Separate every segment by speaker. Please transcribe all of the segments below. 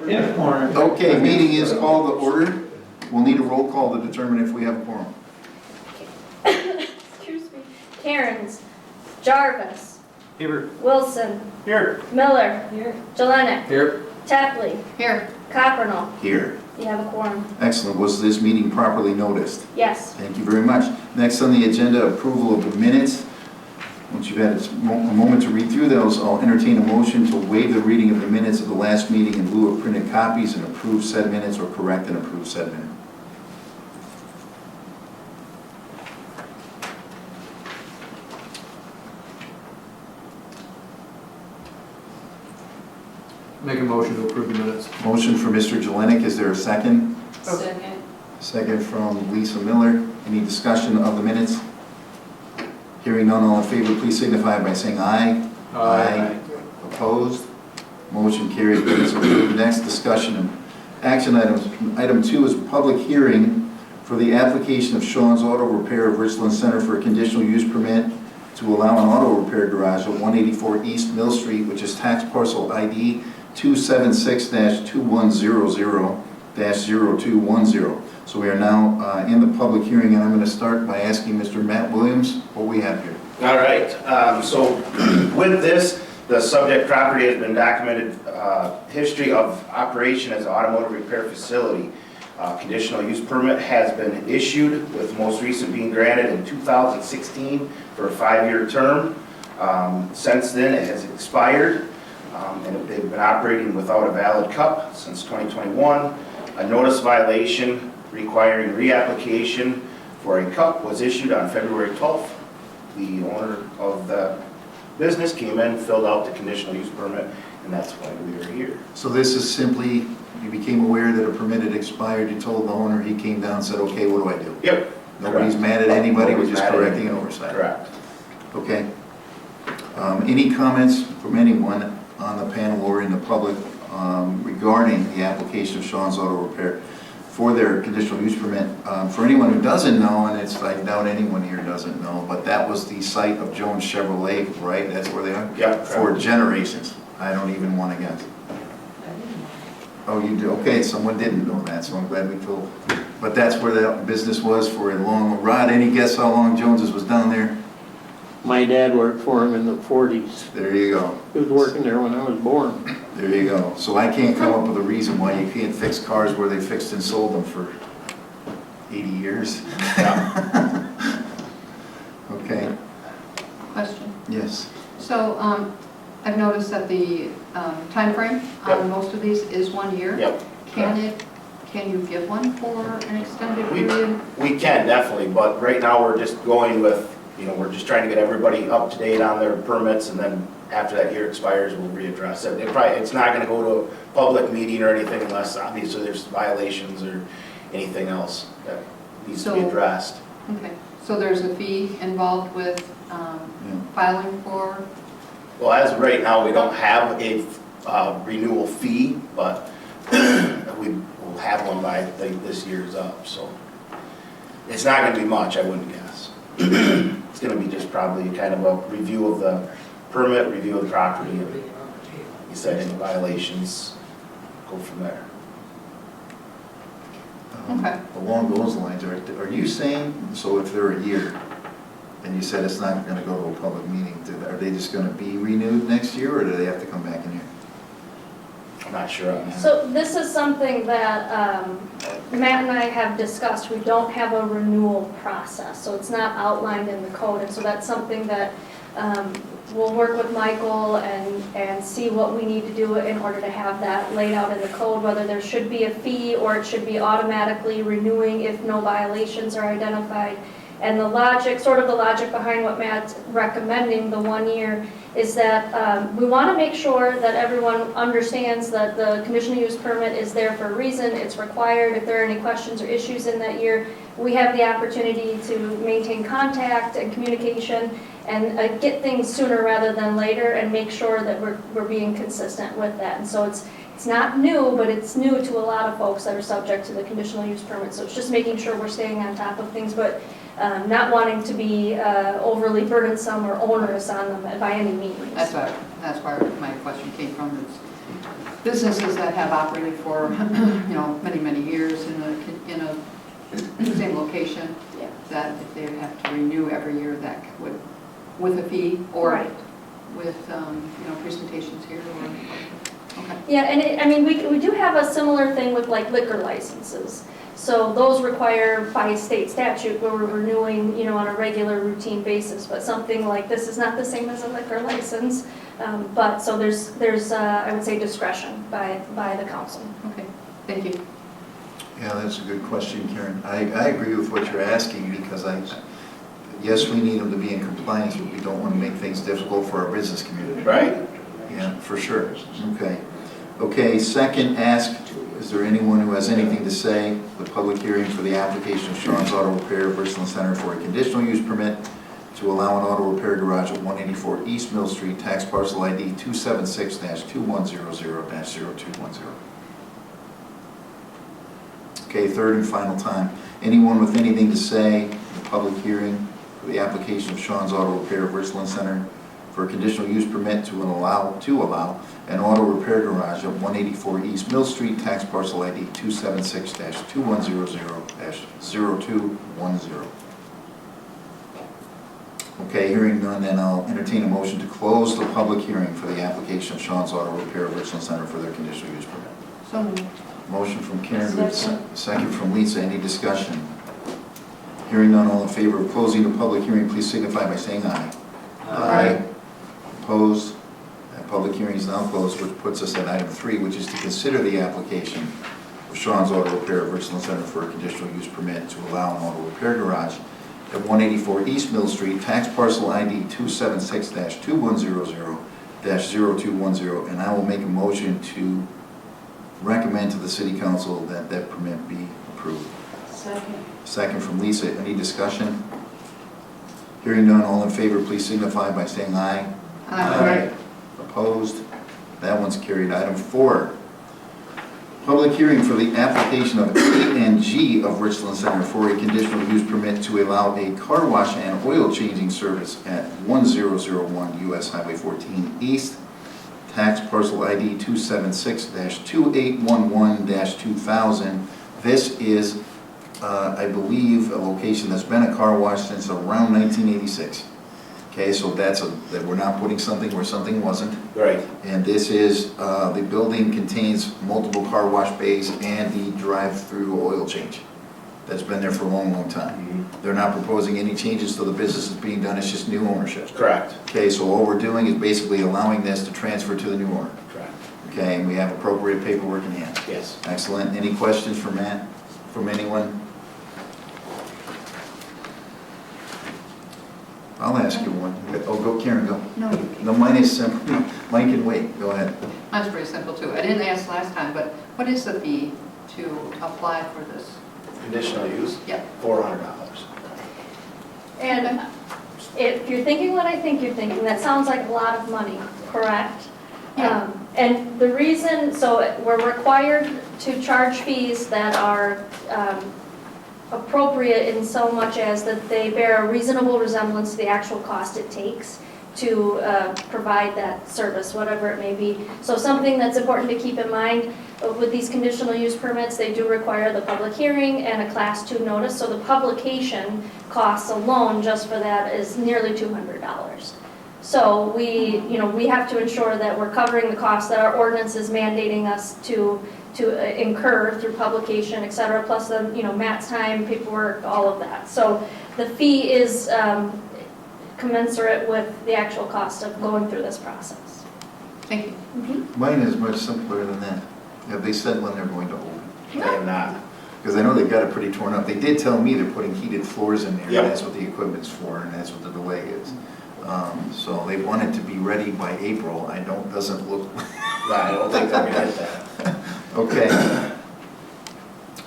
Speaker 1: Yeah.
Speaker 2: Okay, meeting is called to order. We'll need a roll call to determine if we have a quorum.
Speaker 3: Excuse me. Cairns, Jarvis,
Speaker 1: Here.
Speaker 3: Wilson,
Speaker 1: Here.
Speaker 3: Miller, here. Jelinek,
Speaker 1: Here.
Speaker 3: Tepley,
Speaker 4: Here.
Speaker 3: Coppernoll.
Speaker 2: Here.
Speaker 3: You have a quorum.
Speaker 2: Excellent. Was this meeting properly noticed?
Speaker 3: Yes.
Speaker 2: Thank you very much. Next on the agenda, approval of the minutes. Once you've had a moment to read through those, I'll entertain a motion to waive the reading of the minutes of the last meeting in lieu of printed copies and approve said minutes, or correct and approve said minute.
Speaker 1: Make a motion to approve the minutes.
Speaker 2: Motion for Mr. Jelinek. Is there a second?
Speaker 4: Second.
Speaker 2: Second from Lisa Miller. Any discussion of the minutes? Hearing none, all in favor, please signify by saying aye. Opposed? Motion carried. Minutes approved. Next, discussion and action items. Item 2 is a public hearing for the application of Sean's Auto Repair of Richland Center for a conditional use permit to allow an auto repair garage at 184 East Mill Street, which is tax parcel ID 276-2100-0210. So we are now in the public hearing, and I'm going to start by asking Mr. Matt Williams what we have here.
Speaker 5: All right, so with this, the subject property has been documented history of operation as an automotive repair facility. Conditional use permit has been issued, with most recent being granted in 2016 for a 5-year term. Since then, it has expired, and they've been operating without a valid CUP since 2021. A notice violation requiring reapplication for a CUP was issued on February 12th. The owner of the business came in, filled out the conditional use permit, and that's why we are here.
Speaker 2: So this is simply, you became aware that a permit had expired, you told the owner, he came down and said, okay, what do I do?
Speaker 5: Yep.
Speaker 2: Nobody's mad at anybody, we're
Speaker 5: Nobody's
Speaker 2: just
Speaker 5: mad at
Speaker 2: correcting an
Speaker 5: anybody.
Speaker 2: oversight.
Speaker 5: Correct.
Speaker 2: Okay. Any comments from anyone on the panel or in the public regarding the application of Sean's Auto Repair for their conditional use permit? For anyone who doesn't know, and it's, I doubt anyone here doesn't know, but that was the site of Jones Chevrolet, right? That's where they are?
Speaker 5: Yep.
Speaker 2: For generations. I don't even want to guess. Oh, you do? Okay, someone didn't know that, so I'm glad we told. But that's where that business was for a long, Rod, any guess how long Jones's was down there?
Speaker 6: My dad worked for him in the 40s.
Speaker 2: There you go.
Speaker 6: He was working there when I was born.
Speaker 2: There you go. So I can't come up with a reason why you can't fix cars where they fixed and sold them for 80 years.
Speaker 5: Yeah.
Speaker 2: Okay,
Speaker 4: Question.
Speaker 2: yes.
Speaker 4: So, I've noticed that the time frame
Speaker 5: Yep.
Speaker 4: on most of these is 1 year.
Speaker 5: Yep.
Speaker 4: Can you give one for an extended
Speaker 5: We-
Speaker 4: period?
Speaker 5: We can definitely, but right now we're just going with, we're just trying to get everybody up to date on their permits, and then after that year expires, we'll readdress it. It's not gonna go to a public meeting or anything unless obviously there's violations or anything else that needs to be
Speaker 4: So-
Speaker 5: addressed.
Speaker 4: Okay, so there's a fee involved with filing for,
Speaker 5: Well, as of right now, we don't have a renewal fee, but we will have one by this year's up, so. It's not gonna be much, I wouldn't guess. It's gonna be just probably kind of a review of the permit, review of the property, and you said any violations, go from there.
Speaker 4: Okay.
Speaker 2: Along those lines, are you saying, so if they're a year, and you said it's not gonna go to a public meeting, are they just gonna be renewed next year, or do they have to come back in here?
Speaker 5: I'm not sure on that.
Speaker 3: So this is something that Matt and I have discussed. We don't have a renewal process, so it's not outlined in the code. And so that's something that we'll work with Michael and see what we need to do in order to have that laid out in the code, whether there should be a fee or it should be automatically renewing if no violations are identified. And the logic, sort of the logic behind what Matt's recommending, the 1 year, is that we want to make sure that everyone understands that the conditional use permit is there for a reason, it's required. If there are any questions or issues in that year, we have the opportunity to maintain contact and communication and get things sooner rather than later, and make sure that we're being consistent with that. And so it's not new, but it's new to a lot of folks that are subject to the conditional use permit. So it's just making sure we're staying on top of things, but not wanting to be overly burdensome or onerous on them by any means.
Speaker 4: that's where my question came from. Is businesses that have operated for, many, many years in a same location,
Speaker 3: Yeah.
Speaker 4: that if they have to renew every year, that would, with a fee or
Speaker 3: Right.
Speaker 4: with, presentations here or, okay.
Speaker 3: Yeah, and we do have a similar thing with like liquor licenses. So those require by state statute, where we're renewing, on a regular routine basis. But something like this is not the same as a liquor license. But so there's I would say discretion by the council.
Speaker 4: Okay, thank you.
Speaker 2: Yeah, that's a good question, Karen. I agree with what you're asking, because yes, we need them to be in compliance, but we don't want to make things difficult for our business community.
Speaker 5: Right.
Speaker 2: Yeah, for sure. Okay, second ask, is there anyone who has anything to say? The public hearing for the application of Sean's Auto Repair of Richland Center for a conditional use permit to allow an auto repair garage at 184 East Mill Street, tax parcel ID 276-2100-0210. Okay, third and final time. Anyone with anything to say? The public hearing for the application of Sean's Auto Repair of Richland Center for a conditional use permit to allow an auto repair garage at 184 East Mill Street, tax parcel ID 276-2100-0210. Okay, hearing none, then I'll entertain a motion to close the public hearing for the application of Sean's Auto Repair of Richland Center for their conditional use permit.
Speaker 4: So moved.
Speaker 2: Motion from Karen, do we have a second from Lisa. Any discussion? Hearing none, all in favor of closing the public hearing, please signify by saying aye.
Speaker 4: Aye.
Speaker 2: Opposed? That public hearing is now closed, which puts us at item 3, which is to consider the application of Sean's Auto Repair of Richland Center for a conditional use permit to allow an auto repair garage at 184 East Mill Street, tax parcel ID 276-2100-0210, and I will make a motion to recommend to the City Council that that permit be approved.
Speaker 4: Second.
Speaker 2: Second from Lisa. Any discussion? Hearing none, all in favor, please signify by saying aye.
Speaker 4: Aye.
Speaker 2: Opposed? That one's carried. Item 4, public hearing for the application of A&G of Richland Center for a conditional use permit to allow a car wash and oil changing service at 1001 US Highway 14 East, tax parcel ID 276-2811-2000. This is, I believe, a location that's been a car wash since around 1986. Okay, so that we're not putting something where something wasn't.
Speaker 5: Right.
Speaker 2: And this is, the building contains multiple car wash bays and the drive-through oil change. That's been there for a long, long time. They're not proposing any changes to the business that's being done, it's just new ownership.
Speaker 5: Correct.
Speaker 2: Okay, so all we're doing is basically allowing this to transfer to the new owner.
Speaker 5: Correct.
Speaker 2: Okay, and we have appropriate paperwork in hand.
Speaker 5: Yes.
Speaker 2: Excellent. Any questions for Matt, from anyone? I'll ask you one. Oh, go, Karen, go.
Speaker 4: No, you can't.
Speaker 2: No, mine is simple. Mine can wait. Go ahead.
Speaker 4: Mine's pretty simple too. I didn't ask last time, but what is the fee to apply for this?
Speaker 5: Conditional use,
Speaker 4: Yep.
Speaker 5: $400.
Speaker 3: And if you're thinking what I think you're thinking, that sounds like a lot of money, correct?
Speaker 4: Yeah.
Speaker 3: And the reason, so we're required to charge fees that are appropriate in so much as that they bear a reasonable resemblance to the actual cost it takes to provide that service, whatever it may be. So something that's important to keep in mind with these conditional use permits, they do require the public hearing and a Class 2 notice. So the publication costs alone just for that is nearly $200. So we have to ensure that we're covering the costs that our ordinance is mandating us to incur through publication, et cetera, plus the, Matt's time, paperwork, all of that. So the fee is commensurate with the actual cost of going through this process.
Speaker 4: Thank you.
Speaker 2: Mine is much simpler than that. Have they said when they're going to open?
Speaker 5: They have not.
Speaker 2: Because I know they've got it pretty torn up. They did tell me they're putting heated floors in there, and
Speaker 5: Yep.
Speaker 2: that's what the equipment's for, and that's what the delay is. So they want it to be ready by April. Doesn't look.
Speaker 5: I don't think they're gonna hit that.
Speaker 2: Okay.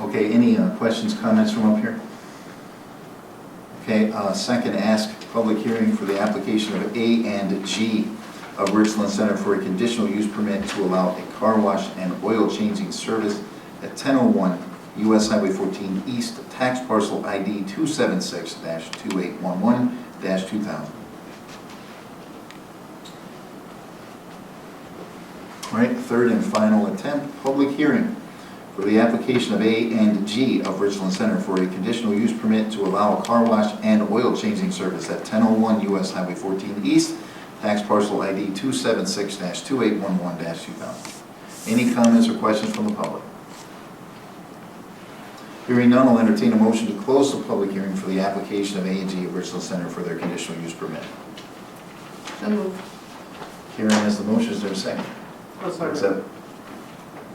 Speaker 2: Okay, any questions, comments from up here? Okay, second ask, public hearing for the application of A&G of Richland Center for a conditional use permit to allow a car wash and oil changing service at 1001 US Highway 14 East, tax parcel ID 276-2811-2000. All right, third and final attempt, public hearing for the application of A and G of Richland Center for a conditional use permit to allow a car wash and oil changing service at 1001 US Highway 14 East, tax parcel ID 276-2811-2000. Any comments or questions from the public? Hearing none, I'll entertain a motion to close the public hearing for the application of A and G of Richland Center for their conditional use permit.
Speaker 4: So moved.
Speaker 2: Karen has the motion, is there a second? Accept.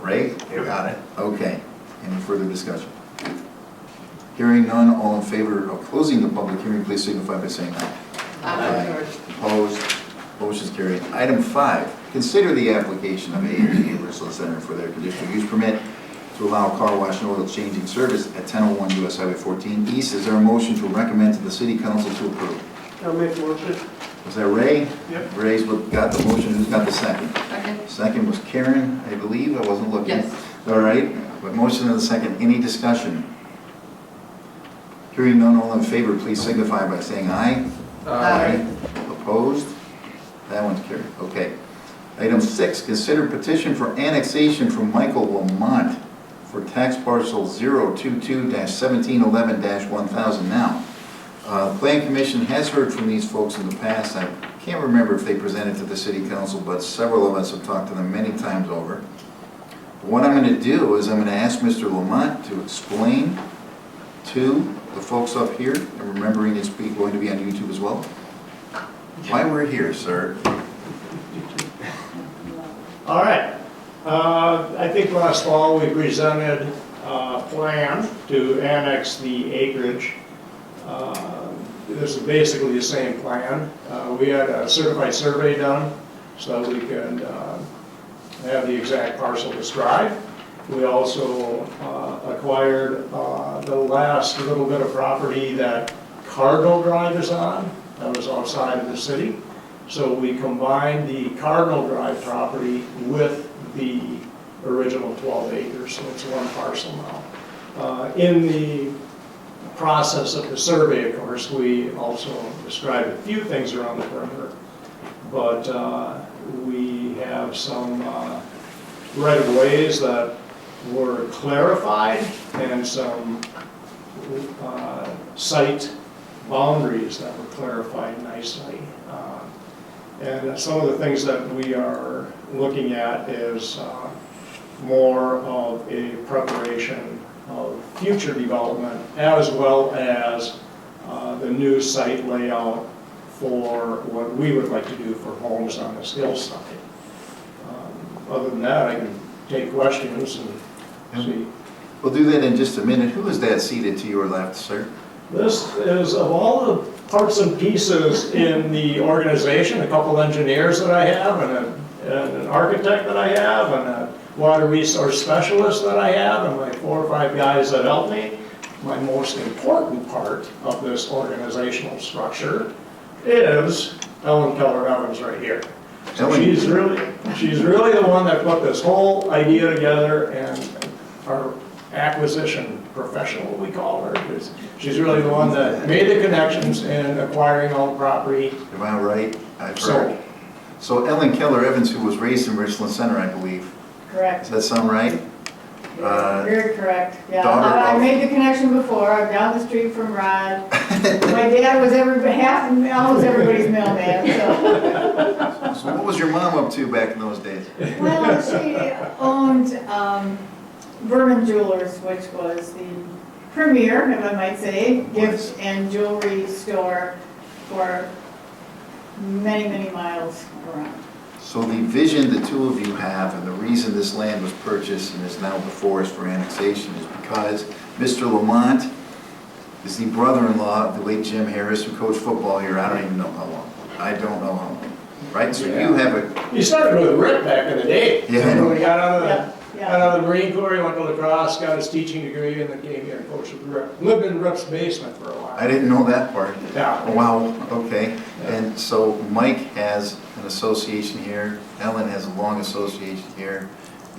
Speaker 2: Ray? You got it. Okay. Any further discussion? Hearing none, all in favor of closing the public hearing, please signify by saying aye.
Speaker 4: Aye.
Speaker 2: Opposed? Motion is carried. Item 5, consider the application of A&G Richland Center for their conditional use permit to allow car wash and oil changing service at 1001 US Highway 14 East. Is there a motion to recommend to the City Council to approve?
Speaker 6: I'll make a motion.
Speaker 2: Was that Ray?
Speaker 6: Yep.
Speaker 2: Ray's what got the motion. Who's got the second?
Speaker 4: Second?
Speaker 2: Second was Karen, I believe. I wasn't looking.
Speaker 4: Yes.
Speaker 2: All right. With motion and a second, any discussion? Hearing none, all in favor, please signify by saying aye.
Speaker 4: Aye.
Speaker 2: Opposed? That one's carried. Okay. Item 6, consider petition for annexation from Michael Lamont for tax parcel 022-1711-1000. Now, the Plan Commission has heard from these folks in the past. I can't remember if they presented to the City Council, but several of us have talked to them many times over. What I'm going to do is I'm going to ask Mr. Lamont to explain to the folks up here, and remembering it's going to be on YouTube as well, why we're here, sir.
Speaker 7: All right. I think last fall we presented a plan to annex the acreage. This is basically the same plan. We had a certified survey done so we could have the exact parcel described. We also acquired the last little bit of property that Cardinal Drive is on. That was outside of the city. So we combined the Cardinal Drive property with the original 12 acres, so it's one parcel now. In the process of the survey, of course, we also described a few things around the perimeter, but we have some right-of-ways that were clarified and some site boundaries that were clarified nicely. And some of the things that we are looking at is more of a preparation of future development as well as the new site layout for what we would like to do for homes on this hillside. Other than that, I can take questions and see.
Speaker 2: We'll do that in just a minute. Who is that seated to your left, sir?
Speaker 7: This is of all the parts and pieces in the organization, a couple engineers that I have and an architect that I have and a water resource specialist that I have and my 4 or 5 guys that help me. My most important part of this organizational structure is Ellen Keller Evans right here. So she's really the one that put this whole idea together, and our acquisition professional, we call her. She's really the one that made the connections in acquiring all the property.
Speaker 2: Am I right? I've heard. So Ellen Keller Evans, who was raised in Richland Center, I believe.
Speaker 8: Correct.
Speaker 2: Does that sound right?
Speaker 8: Very correct. Yeah,
Speaker 2: daughter
Speaker 8: I
Speaker 2: of-
Speaker 8: made the connection before. I'm down the street from Rod. My dad was almost everybody's mailman, so.
Speaker 2: So what was your mom up to back in those days?
Speaker 8: Well, she owned Vernon Jewelers, which was the premier, if I might say, gift and jewelry store for many, many miles around.
Speaker 2: So the vision the two of you have, and the reason this land was purchased and is now before us for annexation, is because Mr. Lamont is the brother-in-law of the late Jim Harris, who coached football here. I don't even know how long. I don't know how long. Right? So you have a...
Speaker 7: He started with Rick back in the day.
Speaker 2: Yeah.
Speaker 7: When he got out of
Speaker 8: Yeah,
Speaker 7: the Marine Corps, he went to lacrosse, got his teaching degree, and then came here and coached with Rick. Lived in Rick's basement for a while.
Speaker 2: I didn't know that part.
Speaker 7: Yeah.
Speaker 2: Oh, wow, okay.
Speaker 7: Yeah.
Speaker 2: And so Mike has an association here, Ellen has a long association here,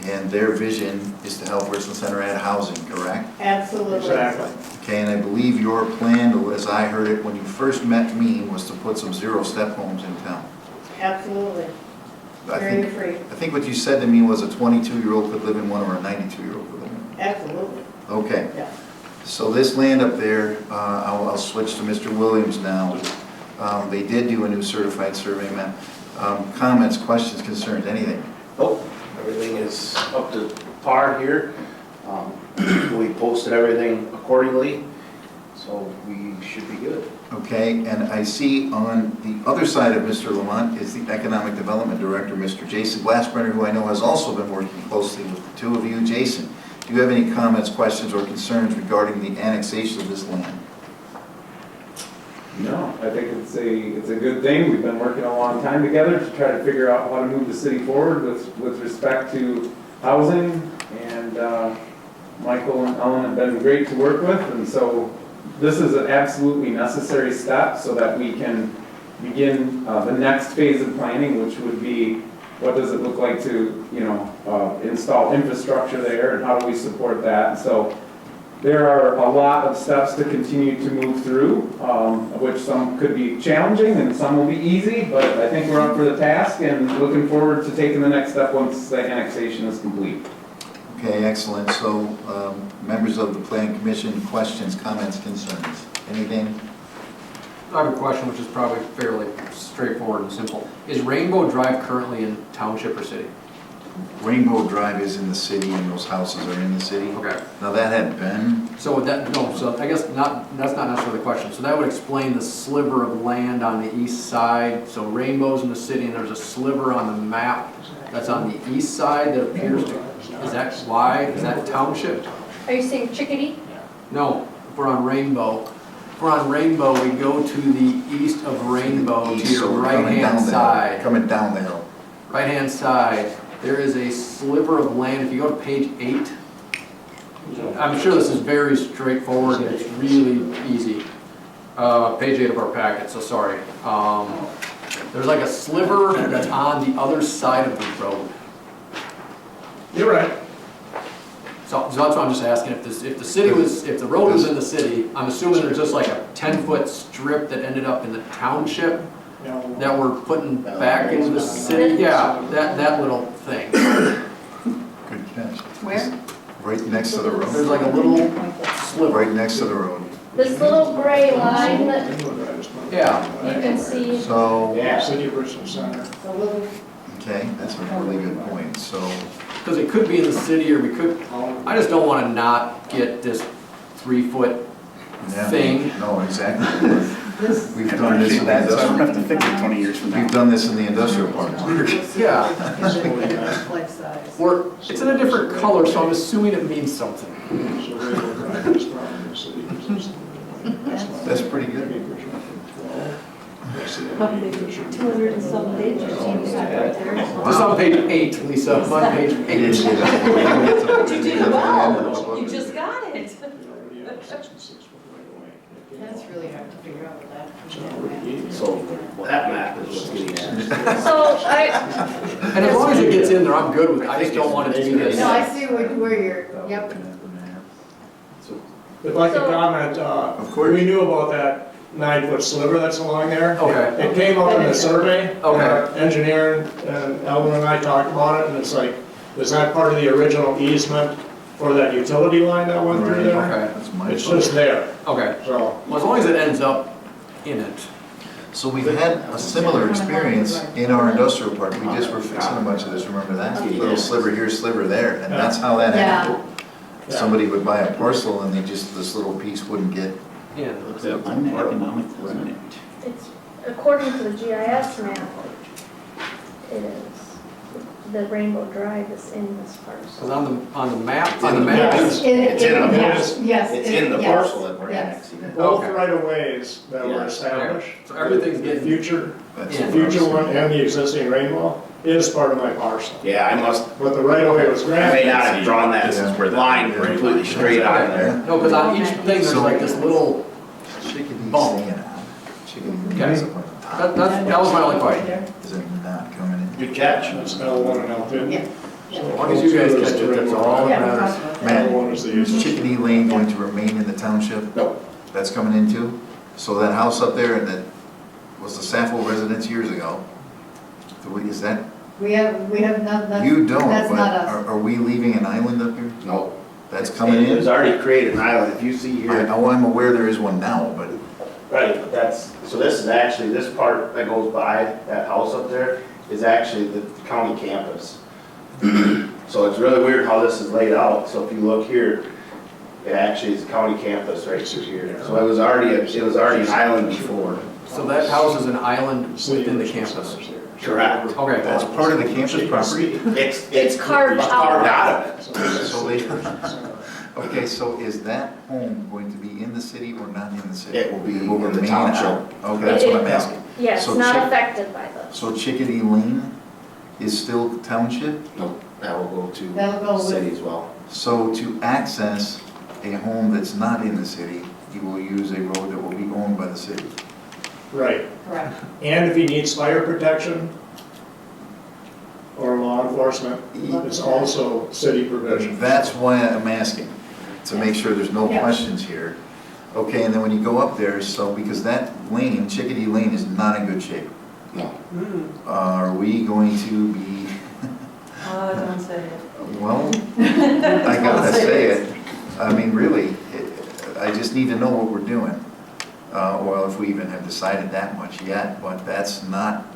Speaker 2: and their vision is to help Richland Center add housing, correct?
Speaker 8: Absolutely.
Speaker 7: Exactly.
Speaker 2: Okay, and I believe your plan, as I heard it when you first met me, was to put some zero-step homes in town.
Speaker 8: Absolutely.
Speaker 2: I
Speaker 8: area
Speaker 2: think,
Speaker 8: free.
Speaker 2: I think what you said to me was a 22-year-old could live in one or a 92-year-old could live in one.
Speaker 8: Absolutely,
Speaker 2: Okay.
Speaker 8: yeah.
Speaker 2: So this land up there, I'll switch to Mr. Williams now. They did do a new certified survey map. Comments, questions, concerns, anything?
Speaker 5: Nope, everything is up to par here. We posted everything accordingly, so we should be good.
Speaker 2: Okay, and I see on the other side of Mr. Lamont is the Economic Development Director, Mr. Jason Glassbrenner, who I know has also been working closely with the two of you. Jason, do you have any comments, questions, or concerns regarding the annexation of this land?
Speaker 9: No, I think it's a good thing. We've been working a long time together to try to figure out how to move the city forward with respect to housing. And Michael and Ellen have been great to work with, and so this is an absolutely necessary step so that we can begin the next phase of planning, which would be what does it look like to, install infrastructure there, and how do we support that? And so there are a lot of steps to continue to move through, of which some could be challenging and some will be easy, but I think we're up for the task and looking forward to taking the next step once the annexation is complete.
Speaker 2: Okay, excellent. So, members of the Plan Commission, questions, comments, concerns? Anything?
Speaker 1: I have a question which is probably fairly straightforward and simple. Is Rainbow Drive currently in township or city?
Speaker 2: Rainbow Drive is in the city and those houses are in the city.
Speaker 1: Okay.
Speaker 2: Now that had been,
Speaker 1: So would that, no, so I guess that's not necessarily the question. So that would explain the sliver of land on the east side. So Rainbow's in the city and there's a sliver on the map that's on the east side that appears to, is that why? Is that township?
Speaker 3: Are you saying Chickadee?
Speaker 1: No, if we're on Rainbow. If we're on Rainbow, we go to the east of Rainbow to
Speaker 2: so
Speaker 1: your
Speaker 2: we're coming down
Speaker 1: right-hand
Speaker 2: the hill.
Speaker 1: side.
Speaker 2: Coming down the hill.
Speaker 1: Right-hand side, there is a sliver of land. If you go to page 8, I'm sure this is very straightforward and it's really easy. Page 8 of our packet, so sorry. There's like a sliver that's on the other side of the road.
Speaker 7: You're right.
Speaker 1: So that's why I'm just asking, if the city was, if the road was in the city, I'm assuming there's just like a 10-foot strip that ended up in the township that we're putting back into the city? Yeah, that little thing.
Speaker 2: Good catch.
Speaker 4: Where?
Speaker 2: Right next to the
Speaker 1: There's
Speaker 2: road.
Speaker 1: like a little sliver.
Speaker 2: Right next to the road.
Speaker 3: This little gray line that
Speaker 1: Yeah.
Speaker 3: you can see,
Speaker 2: So,
Speaker 7: City of Richland Center.
Speaker 8: A little,
Speaker 2: okay, that's a really good point. So,
Speaker 1: Because it could be in the city, or we could, I just don't want to not get this 3-foot
Speaker 2: yeah.
Speaker 1: thing.
Speaker 2: No, exactly.
Speaker 8: this,
Speaker 2: We've done this in the industrial,
Speaker 5: have to fix it 20 years from
Speaker 2: we've done this in the industrial park.
Speaker 1: Yeah.
Speaker 8: like size.
Speaker 1: Or, it's in a different color, so I'm assuming it means something.
Speaker 7: So Rainbow Drive is probably in the city.
Speaker 2: That's pretty good.
Speaker 8: 200 and some pages, you said right there.
Speaker 1: Just on page 8, Lisa, I'm on page 8.
Speaker 8: You did well, you just got it. That's really hard to figure out with that.
Speaker 5: So that map is what's getting at.
Speaker 3: so
Speaker 1: And as long as it gets in there, I'm good with it. I just don't want it to be this.
Speaker 8: No, I see where you're, yep.
Speaker 7: If I could
Speaker 3: So-
Speaker 7: comment,
Speaker 2: Of course.
Speaker 7: we knew about that 9-foot sliver that's along there.
Speaker 1: Okay.
Speaker 7: It came up in the survey.
Speaker 1: Okay.
Speaker 7: Engineer and Ellen and I talked about it, and it's like, is that part of the original easement for that utility line that went through there?
Speaker 1: Okay,
Speaker 2: That's my
Speaker 7: It's
Speaker 2: fault.
Speaker 7: just there,
Speaker 1: okay.
Speaker 7: so.
Speaker 1: Well, as long as it ends up in it.
Speaker 2: So we've had a similar experience in our industrial park. We just were fixing a bunch of this, remember that? Little sliver here, sliver there, and that's how that happened. Somebody would buy a parcel and they just, this little piece wouldn't get,
Speaker 1: In.
Speaker 3: it's, according to the GIS map, it is. The Rainbow Drive is in this
Speaker 1: Because
Speaker 3: parcel.
Speaker 1: on the map,
Speaker 2: It's in the map.
Speaker 8: Yes,
Speaker 5: It's in a-
Speaker 8: yes, yes.
Speaker 5: It's in the
Speaker 8: yes,
Speaker 5: parcel that we're
Speaker 8: yes.
Speaker 5: annexing it.
Speaker 7: Both
Speaker 1: Okay.
Speaker 7: right-of-ways that were
Speaker 5: Yeah.
Speaker 7: established.
Speaker 1: So everything's
Speaker 7: The
Speaker 1: getting,
Speaker 7: future,
Speaker 2: that's.
Speaker 1: Yeah.
Speaker 7: the future one and the existing Rainbow is part of my parcel.
Speaker 5: Yeah, I must,
Speaker 7: But the right-of-way was
Speaker 5: I
Speaker 7: granted.
Speaker 5: may not have drawn that line completely straight on there.
Speaker 1: no, because on each thing, there's like this little,
Speaker 2: Chickadee
Speaker 1: Bump.
Speaker 2: staying out. Chickadee
Speaker 1: Okay.
Speaker 2: is up on the top.
Speaker 1: that was my only question.
Speaker 2: Is it not coming in?
Speaker 5: Good catch.
Speaker 7: That's L1 and L2.
Speaker 8: Yeah.
Speaker 1: As long as you guys catch it, that's all that
Speaker 8: Yeah,
Speaker 1: matters.
Speaker 8: talk about that.
Speaker 2: Matt,
Speaker 7: L1 is the
Speaker 2: is
Speaker 7: easement.
Speaker 2: Chickadee Lane going to remain in the township?
Speaker 5: No.
Speaker 2: That's coming in too? So that house up there that was the Sappho residence years ago, is that
Speaker 8: We have not,
Speaker 2: You don't,
Speaker 8: that's
Speaker 2: but
Speaker 8: not us.
Speaker 2: are we leaving an island up here?
Speaker 5: No.
Speaker 2: That's coming
Speaker 5: It's
Speaker 2: in?
Speaker 5: already created an island, if you see here.
Speaker 2: I'm aware there is one now, but,
Speaker 5: Right, but that's, so this is actually, this part that goes by that house up there is actually the county campus. So it's really weird how this is laid out, so if you look here, it actually is county campus right through here. So it was already an island before.
Speaker 1: So that house is an island within the campus?
Speaker 5: Correct.
Speaker 1: Okay.
Speaker 2: that's part of the campus property?
Speaker 5: It's
Speaker 3: carved
Speaker 5: carved
Speaker 3: out.
Speaker 5: out of it.
Speaker 2: So okay, so is that home going to be in the city or not in the city?
Speaker 5: It will be
Speaker 2: It will
Speaker 5: in the
Speaker 2: remain
Speaker 5: township.
Speaker 2: out. Okay, that's what I'm asking.
Speaker 3: Yeah, it's
Speaker 2: So
Speaker 3: not
Speaker 2: check-
Speaker 3: affected by this.
Speaker 2: So Chickadee Lane is still township?
Speaker 5: No, that will go
Speaker 8: That'll go
Speaker 5: to
Speaker 8: with-
Speaker 5: city as well.
Speaker 2: So to access a home that's not in the city, you will use a road that will be owned by the city.
Speaker 7: Right.
Speaker 8: Correct.
Speaker 7: And if he needs fire protection or law enforcement, it's also city provision.
Speaker 2: That's why I'm asking, to make sure there's no
Speaker 8: Yeah.
Speaker 2: questions here. Okay, and then when you go up there, so because that lane, Chickadee Lane, is not in good shape.
Speaker 5: No.
Speaker 2: Are we going to be,
Speaker 4: Don't say it.
Speaker 2: well, I gotta say it. I mean, really, I just need to know what we're doing. Well, if we even have decided that much yet, but that's not,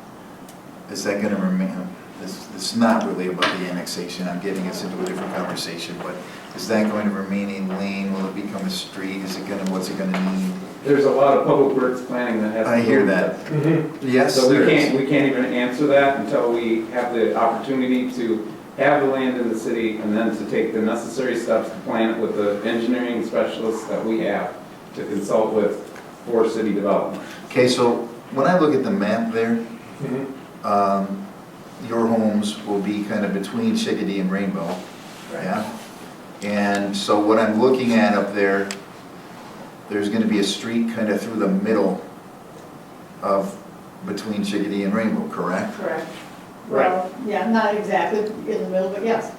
Speaker 2: is that gonna remain, it's not really about the annexation, I'm getting us into a different conversation, but is that going to remain a lane, will it become a street, is it gonna, what's it gonna need?
Speaker 9: There's a lot of public works planning that has to.
Speaker 2: I hear
Speaker 9: go with
Speaker 2: that.
Speaker 7: Mhm.
Speaker 2: Yes,
Speaker 9: So we
Speaker 2: there is.
Speaker 9: can't even answer that until we have the opportunity to have the land in the city and then to take the necessary steps to plan it with the engineering specialists that we have to consult with for city development.
Speaker 2: Okay, so when I look at the map there,
Speaker 7: Mhm.
Speaker 2: your homes will be kind of between Chickadee and Rainbow, yeah? And so what I'm looking at up there, there's gonna be a street kind of through the middle of, between Chickadee and Rainbow, correct?
Speaker 8: Correct.
Speaker 7: Right.
Speaker 8: Well, yeah, not exactly in the middle, but yes.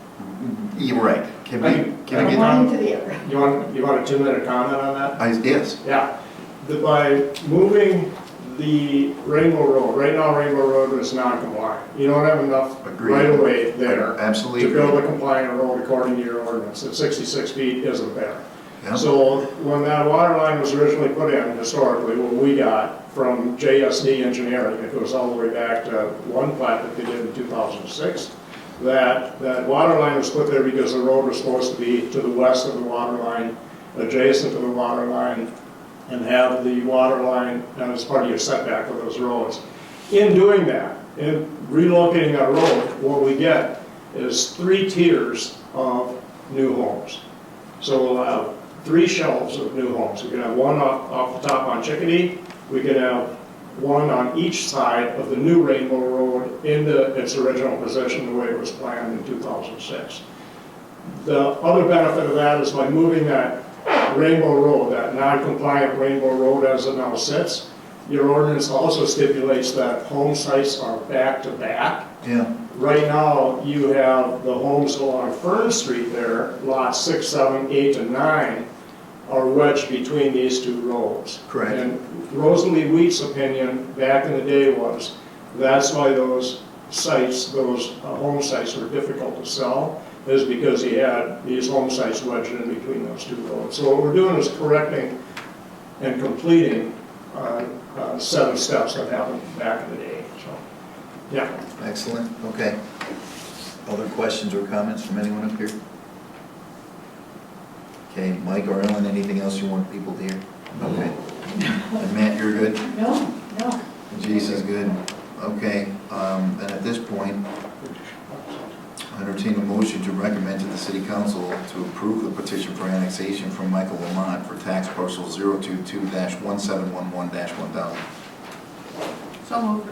Speaker 2: You're right. Can we
Speaker 8: From
Speaker 2: get,
Speaker 8: one to the other.
Speaker 7: You want a 2-minute comment on that?
Speaker 2: yes,
Speaker 7: Yeah. By moving the Rainbow Road, right now Rainbow Road is non-compliant. You don't have enough
Speaker 2: Agreed.
Speaker 7: right-of-way there
Speaker 2: absolutely
Speaker 7: to build
Speaker 2: agree.
Speaker 7: a compliant road according to your ordinance. At 66 feet isn't there.
Speaker 2: Yeah.
Speaker 7: So when that water line was originally put in, historically, what we got from JSD Engineering, it goes all the way back to one plat that they did in 2006, that water line was put there because the road was supposed to be to the west of the water line, adjacent to the water line, and have the water line as part of your setback for those roads. In doing that, in relocating our road, what we get is 3 tiers of new homes. So we'll have 3 shelves of new homes. We can have one off the top on Chickadee. We can have one on each side of the new Rainbow Road into its original position, the way it was planned in 2006. The other benefit of that is by moving that Rainbow Road, that non-compliant Rainbow Road as it now sits, your ordinance also stipulates that home sites are back to back.
Speaker 2: Yeah,
Speaker 7: Right now, you have the homes along Fern Street there, lots 6, 7, 8, and 9, are wedged between these 2 roads.
Speaker 2: Correct.
Speaker 7: And Rosalie Wheat's opinion back in the day was, that's why those sites, those home sites were difficult to sell, is because he had these home sites wedged in between those 2 roads. So what we're doing is correcting and completing 7 steps that happened back in the day, so, yeah.
Speaker 2: excellent, okay. Other questions or comments from anyone up here? Okay, Mike or Ellen, anything else you want people to hear? Okay. And Matt, you're good?
Speaker 8: No, no.
Speaker 2: Jesus, good. Okay, then at this point, I entertain a motion to recommend to the city council to approve the petition for annexation from Michael Lamont for tax parcel 022-1711-1000.
Speaker 4: So moved.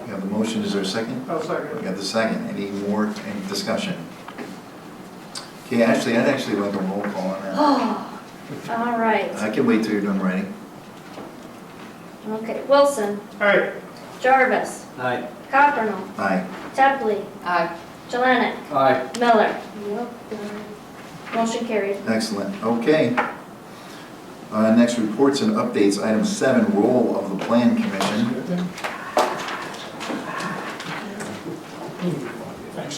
Speaker 2: We have the motion, is there a second?
Speaker 7: I'll second.
Speaker 2: We got the second, any discussion? Okay, actually, I'd actually like a roll call on that.
Speaker 3: All right.
Speaker 2: I can wait till you're done writing.
Speaker 3: Okay, Wilson,
Speaker 7: All right,
Speaker 3: Jarvis,
Speaker 1: Aye.
Speaker 3: Cockrell,
Speaker 2: Aye.
Speaker 3: Tepley,
Speaker 4: Aye.
Speaker 3: Jelinek,
Speaker 1: Aye.
Speaker 3: Miller. Motion carried.
Speaker 2: Excellent, okay. Next, reports and updates, item 7, role of the plan commission.
Speaker 7: Thanks.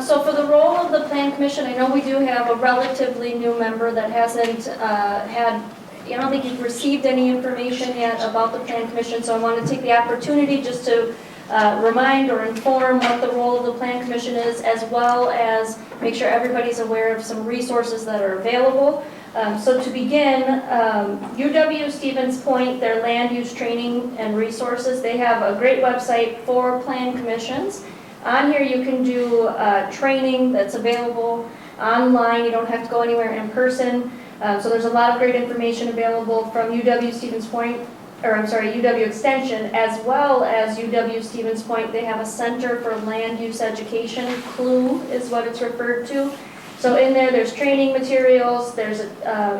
Speaker 3: So for the role of the Plan Commission, I know we do have a relatively new member that hasn't I don't think you've received any information yet about the Plan Commission, so I want to take the opportunity just to remind or inform what the role of the Plan Commission is, as well as make sure everybody's aware of some resources that are available. So to begin, UW Stevens Point, their land use training and resources, they have a great website for Plan Commissions. On here you can do training that's available online, you don't have to go anywhere in person. So there's a lot of great information available from UW Stevens Point, or I'm sorry, UW Extension, as well as UW Stevens Point. They have a Center for Land Use Education, CLU is what it's referred to. So in there's training materials, there's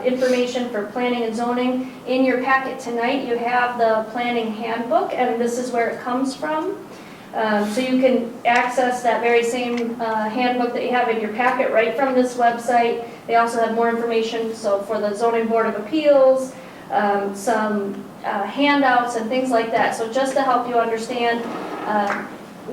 Speaker 3: information for planning and zoning. In your packet tonight, you have the planning handbook, and this is where it comes from. So you can access that very same handbook that you have in your packet right from this website. They also have more information, so for the Zoning Board of Appeals, some handouts and things like that. So just to help you understand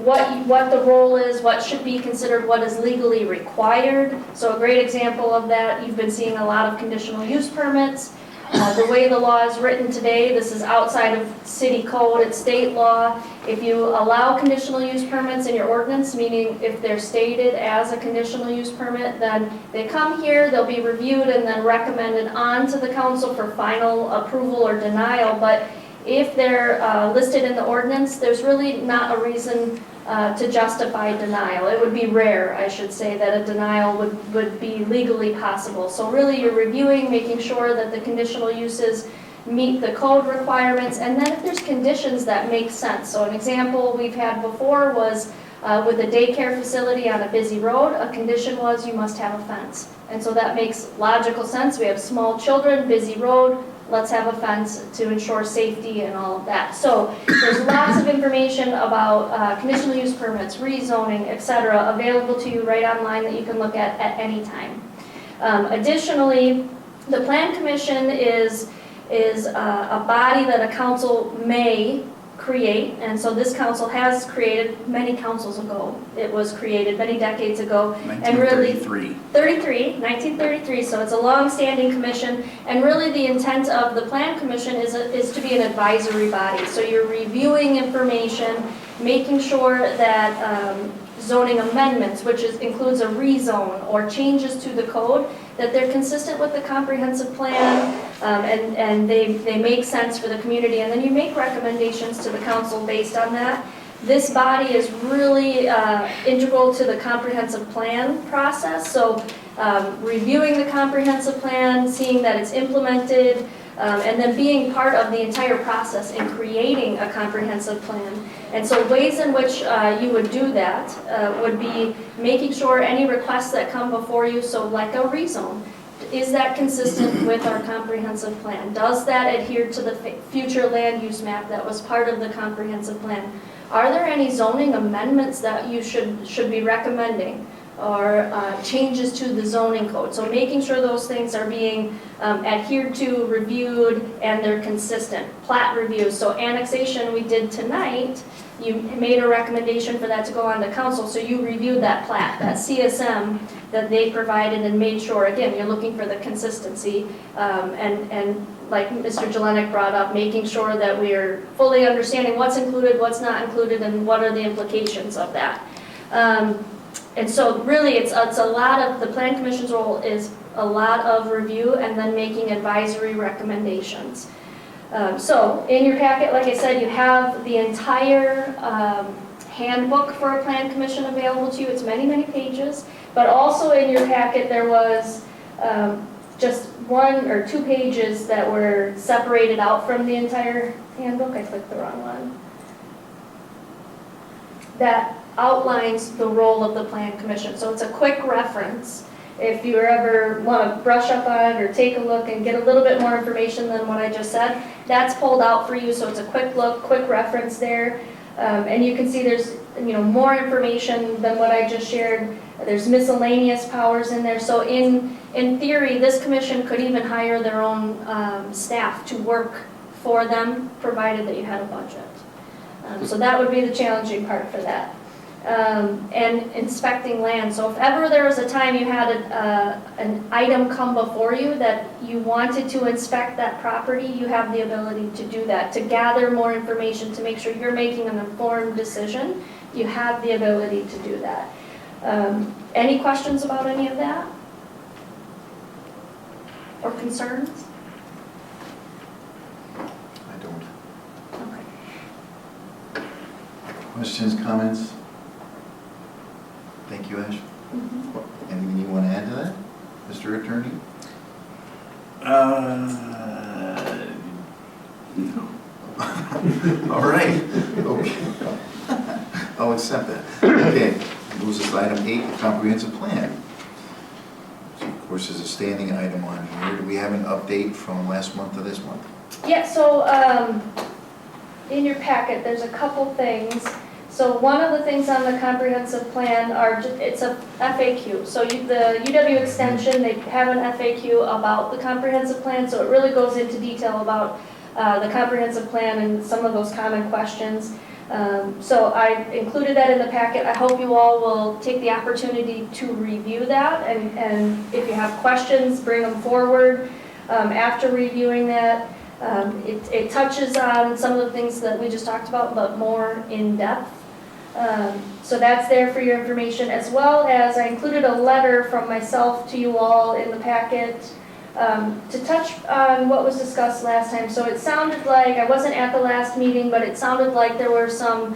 Speaker 3: what the role is, what should be considered, what is legally required. So a great example of that, you've been seeing a lot of conditional use permits. The way the law is written today, this is outside of city code, it's state law. If you allow conditional use permits in your ordinance, meaning if they're stated as a conditional use permit, then they come here, they'll be reviewed and then recommended on to the council for final approval or denial. But if they're listed in the ordinance, there's really not a reason to justify denial. It would be rare, I should say, that a denial would be legally possible. So really you're reviewing, making sure that the conditional uses meet the code requirements, and then if there's conditions that make sense. So an example we've had before was with a daycare facility on a busy road, a condition was you must have a fence. And so that makes logical sense. We have small children, busy road, let's have a fence to ensure safety and all of that. So there's lots of information about conditional use permits, rezoning, etc. available to you right online that you can look at any time. Additionally, the Plan Commission is a body that a council may create, and so this council has created many councils ago. It was created many decades ago. 1933, so it's a long-standing commission, and really the intent of the Plan Commission is to be an advisory body. So you're reviewing information, making sure that zoning amendments, which includes a rezone or changes to the code, that they're consistent with the comprehensive plan, and they make sense for the community, and then you make recommendations to the council based on that. This body is really integral to the comprehensive plan process, so reviewing the comprehensive plan, seeing that it's implemented, and then being part of the entire process in creating a comprehensive plan. And so ways in which you would do that would be making sure any requests that come before you, so like a rezone, is that consistent with our comprehensive plan? Does that adhere to the future land use map that was part of the comprehensive plan? Are there any zoning amendments that you should be recommending, or changes to the zoning code? So making sure those things are being adhered to, reviewed, and they're consistent. Plat reviews, so annexation we did tonight, you made a recommendation for that to go on to council, so you reviewed that plat, that CSM that they provided, and made sure, again, you're looking for the consistency, and like Mr. Jelenek brought up, making sure that we're fully understanding what's included, what's not included, and what are the implications of that. And so really it's a lot of, the Plan Commission's role is a lot of review and then making advisory recommendations. So in your packet, like I said, you have the entire handbook for a Plan Commission available to you. It's many, many pages, but also in your packet there was just 1 or 2 pages that were separated out from the entire handbook. I clicked the wrong one. That outlines the role of the Plan Commission. So it's a quick reference. If you ever want to brush up on it or take a look and get a little bit more information than what I just said, that's pulled out for you. So it's a quick look, quick reference there. And you can see there's more information than what I just shared. There's miscellaneous powers in there. So in theory, this commission could even hire their own staff to work for them, provided that you had a budget. So that would be the challenging part for that. And inspecting land. So if ever there was a time you had an item come before you that you wanted to inspect that property, you have the ability to do that, to gather more information, to make sure you're making an informed decision. You have the ability to do that. Any questions about any of that? Or concerns?
Speaker 2: I don't.
Speaker 3: Okay.
Speaker 2: Questions, comments? Thank you, Ash. Anything you want to add to that, Mr. Attorney?
Speaker 10: No.
Speaker 2: All right, okay. I'll accept that. Okay, moves us to item 8, the comprehensive plan. Which of course is a standing item on here. Do we have an update from last month to this month?
Speaker 3: Yeah, so in your packet, there's a couple things. So one of the things on the comprehensive plan it's a FAQ. So the UW Extension, they have an FAQ about the comprehensive plan, so it really goes into detail about the comprehensive plan and some of those common questions. So I included that in the packet. I hope you all will take the opportunity to review that, and if you have questions, bring them forward after reviewing that. It touches on some of the things that we just talked about, but more in depth. So that's there for your information, as well as I included a letter from myself to you all in the packet to touch on what was discussed last time. So it sounded like, I wasn't at the last meeting, but it sounded like there were some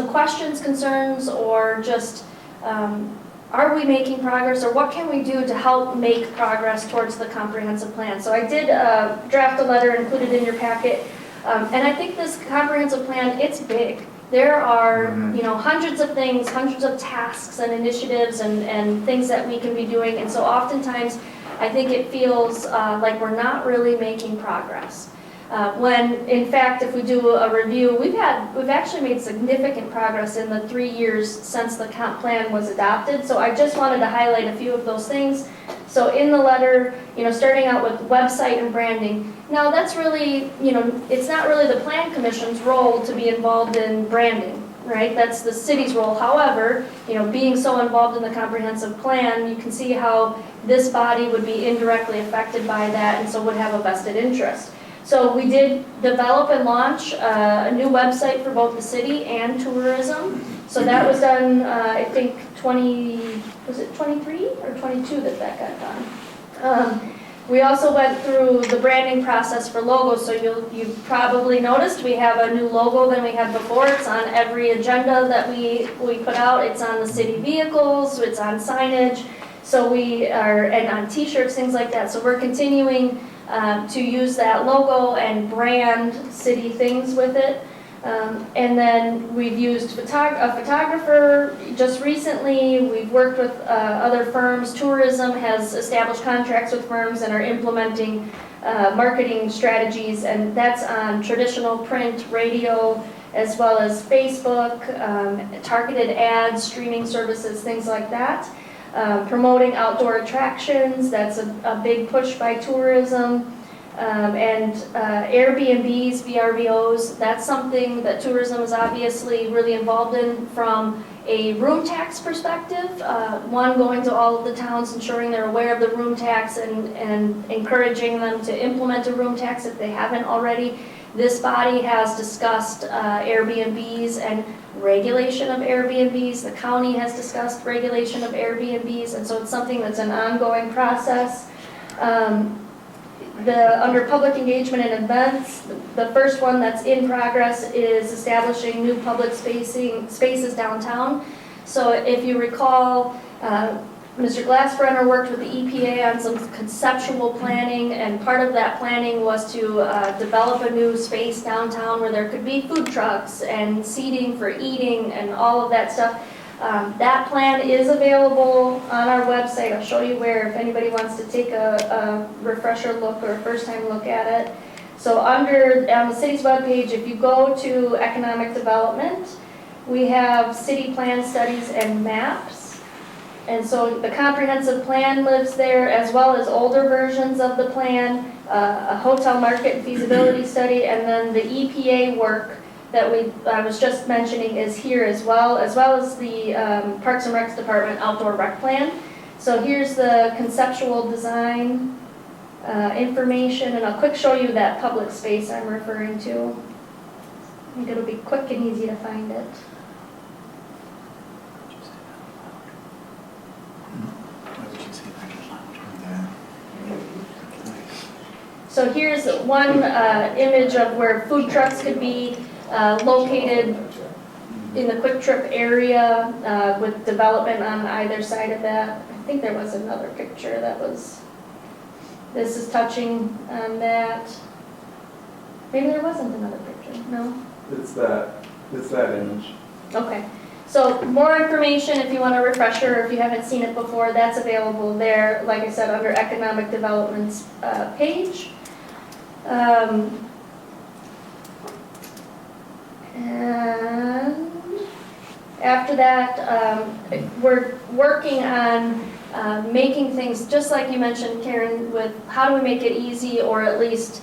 Speaker 3: questions, concerns, or just are we making progress, or what can we do to help make progress towards the comprehensive plan? So I did draft a letter included in your packet, and I think this comprehensive plan, it's big. There are, hundreds of things, hundreds of tasks and initiatives and things that we can be doing, and so oftentimes I think it feels like we're not really making progress. When, in fact, if we do a review, we've actually made significant progress in the 3 years since the comp plan was adopted. So I just wanted to highlight a few of those things. So in the letter, starting out with website and branding. Now that's really, it's not really the Plan Commission's role to be involved in branding, right? That's the city's role. However, being so involved in the comprehensive plan, you can see how this body would be indirectly affected by that, and so would have a vested interest. So we did develop and launch a new website for both the city and tourism. So that was done, I think, was it 23 or 22 that got done? We also went through the branding process for logos, so you've probably noticed we have a new logo than we had before. It's on every agenda that we put out. It's on the city vehicles, it's on signage, and on t-shirts, things like that. So we're continuing to use that logo and brand city things with it. And then we've used a photographer just recently. We've worked with other firms. Tourism has established contracts with firms and are implementing marketing strategies, and that's on traditional print, radio, as well as Facebook, targeted ads, streaming services, things like that. Promoting outdoor attractions, that's a big push by tourism. And Airbnbs, VRBOs, that's something that tourism is obviously really involved in from a room tax perspective. One, going to all of the towns, ensuring they're aware of the room tax and encouraging them to implement a room tax if they haven't already. This body has discussed Airbnbs and regulation of Airbnbs. The county has discussed regulation of Airbnbs, and so it's something that's an ongoing process. Under public engagement and events, the first one that's in progress is establishing new public spaces downtown. So if you recall, Mr. Glassbrenner worked with the EPA on some conceptual planning, and part of that planning was to develop a new space downtown where there could be food trucks and seating for eating and all of that stuff. That plan is available on our website. I'll show you where if anybody wants to take a refresher look or a first time look at it. So on the city's webpage, if you go to economic development, we have city plan studies and maps. And so the comprehensive plan lives there, as well as older versions of the plan, a hotel market feasibility study, and then the EPA work that I was just mentioning is here as well as the Parks and Recs Department outdoor rec plan. So here's the conceptual design information, and I'll quick show you that public space I'm referring to. I think it'll be quick and easy to find it.
Speaker 2: Why would you say that?
Speaker 3: So here's one image of where food trucks could be located in the Quick Trip area with development on either side of that. I think there was another picture that was, this is touching on that. Maybe there wasn't another picture, no?
Speaker 9: It's that image.
Speaker 3: Okay, so more information if you want a refresher, if you haven't seen it before, that's available there, like I said, under Economic Development's page. And after that, we're working on making things, just like you mentioned, Karen, with how do we make it easy or at least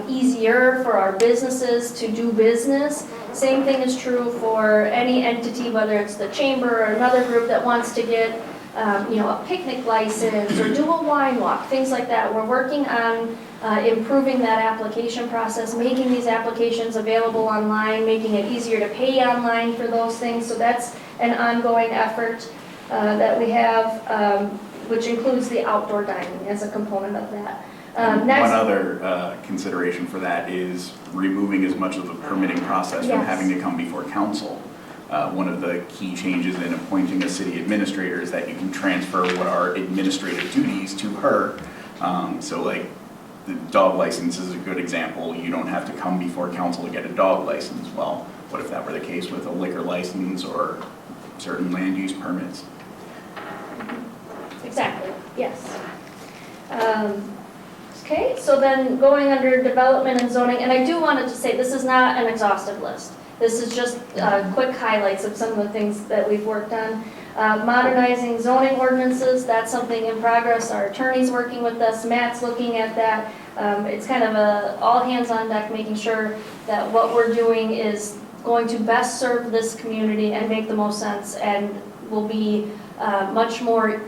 Speaker 3: easier for our businesses to do business. Same thing is true for any entity, whether it's the chamber or another group that wants to get a picnic license or do a wine walk, things like that. We're working on improving that application process, making these applications available online, making it easier to pay online for those things. So that's an ongoing effort that we have, which includes the outdoor dining as a component of that.
Speaker 10: One other consideration for that is removing as much of the permitting process from
Speaker 3: Yes.
Speaker 10: having to come before council. One of the key changes in appointing a city administrator is that you can transfer what are administrative duties to her. So like the dog license is a good example. You don't have to come before council to get a dog license. Well, what if that were the case with a liquor license or certain land use permits?
Speaker 3: Exactly, yes. Okay, so then going under development and zoning, and I do wanted to say this is not an exhaustive list. This is just quick highlights of some of the things that we've worked on. Modernizing zoning ordinances, that's something in progress. Our attorney's working with us, Matt's looking at that. It's kind of a all hands on deck, making sure that what we're doing is going to best serve this community and make the most sense and will be much more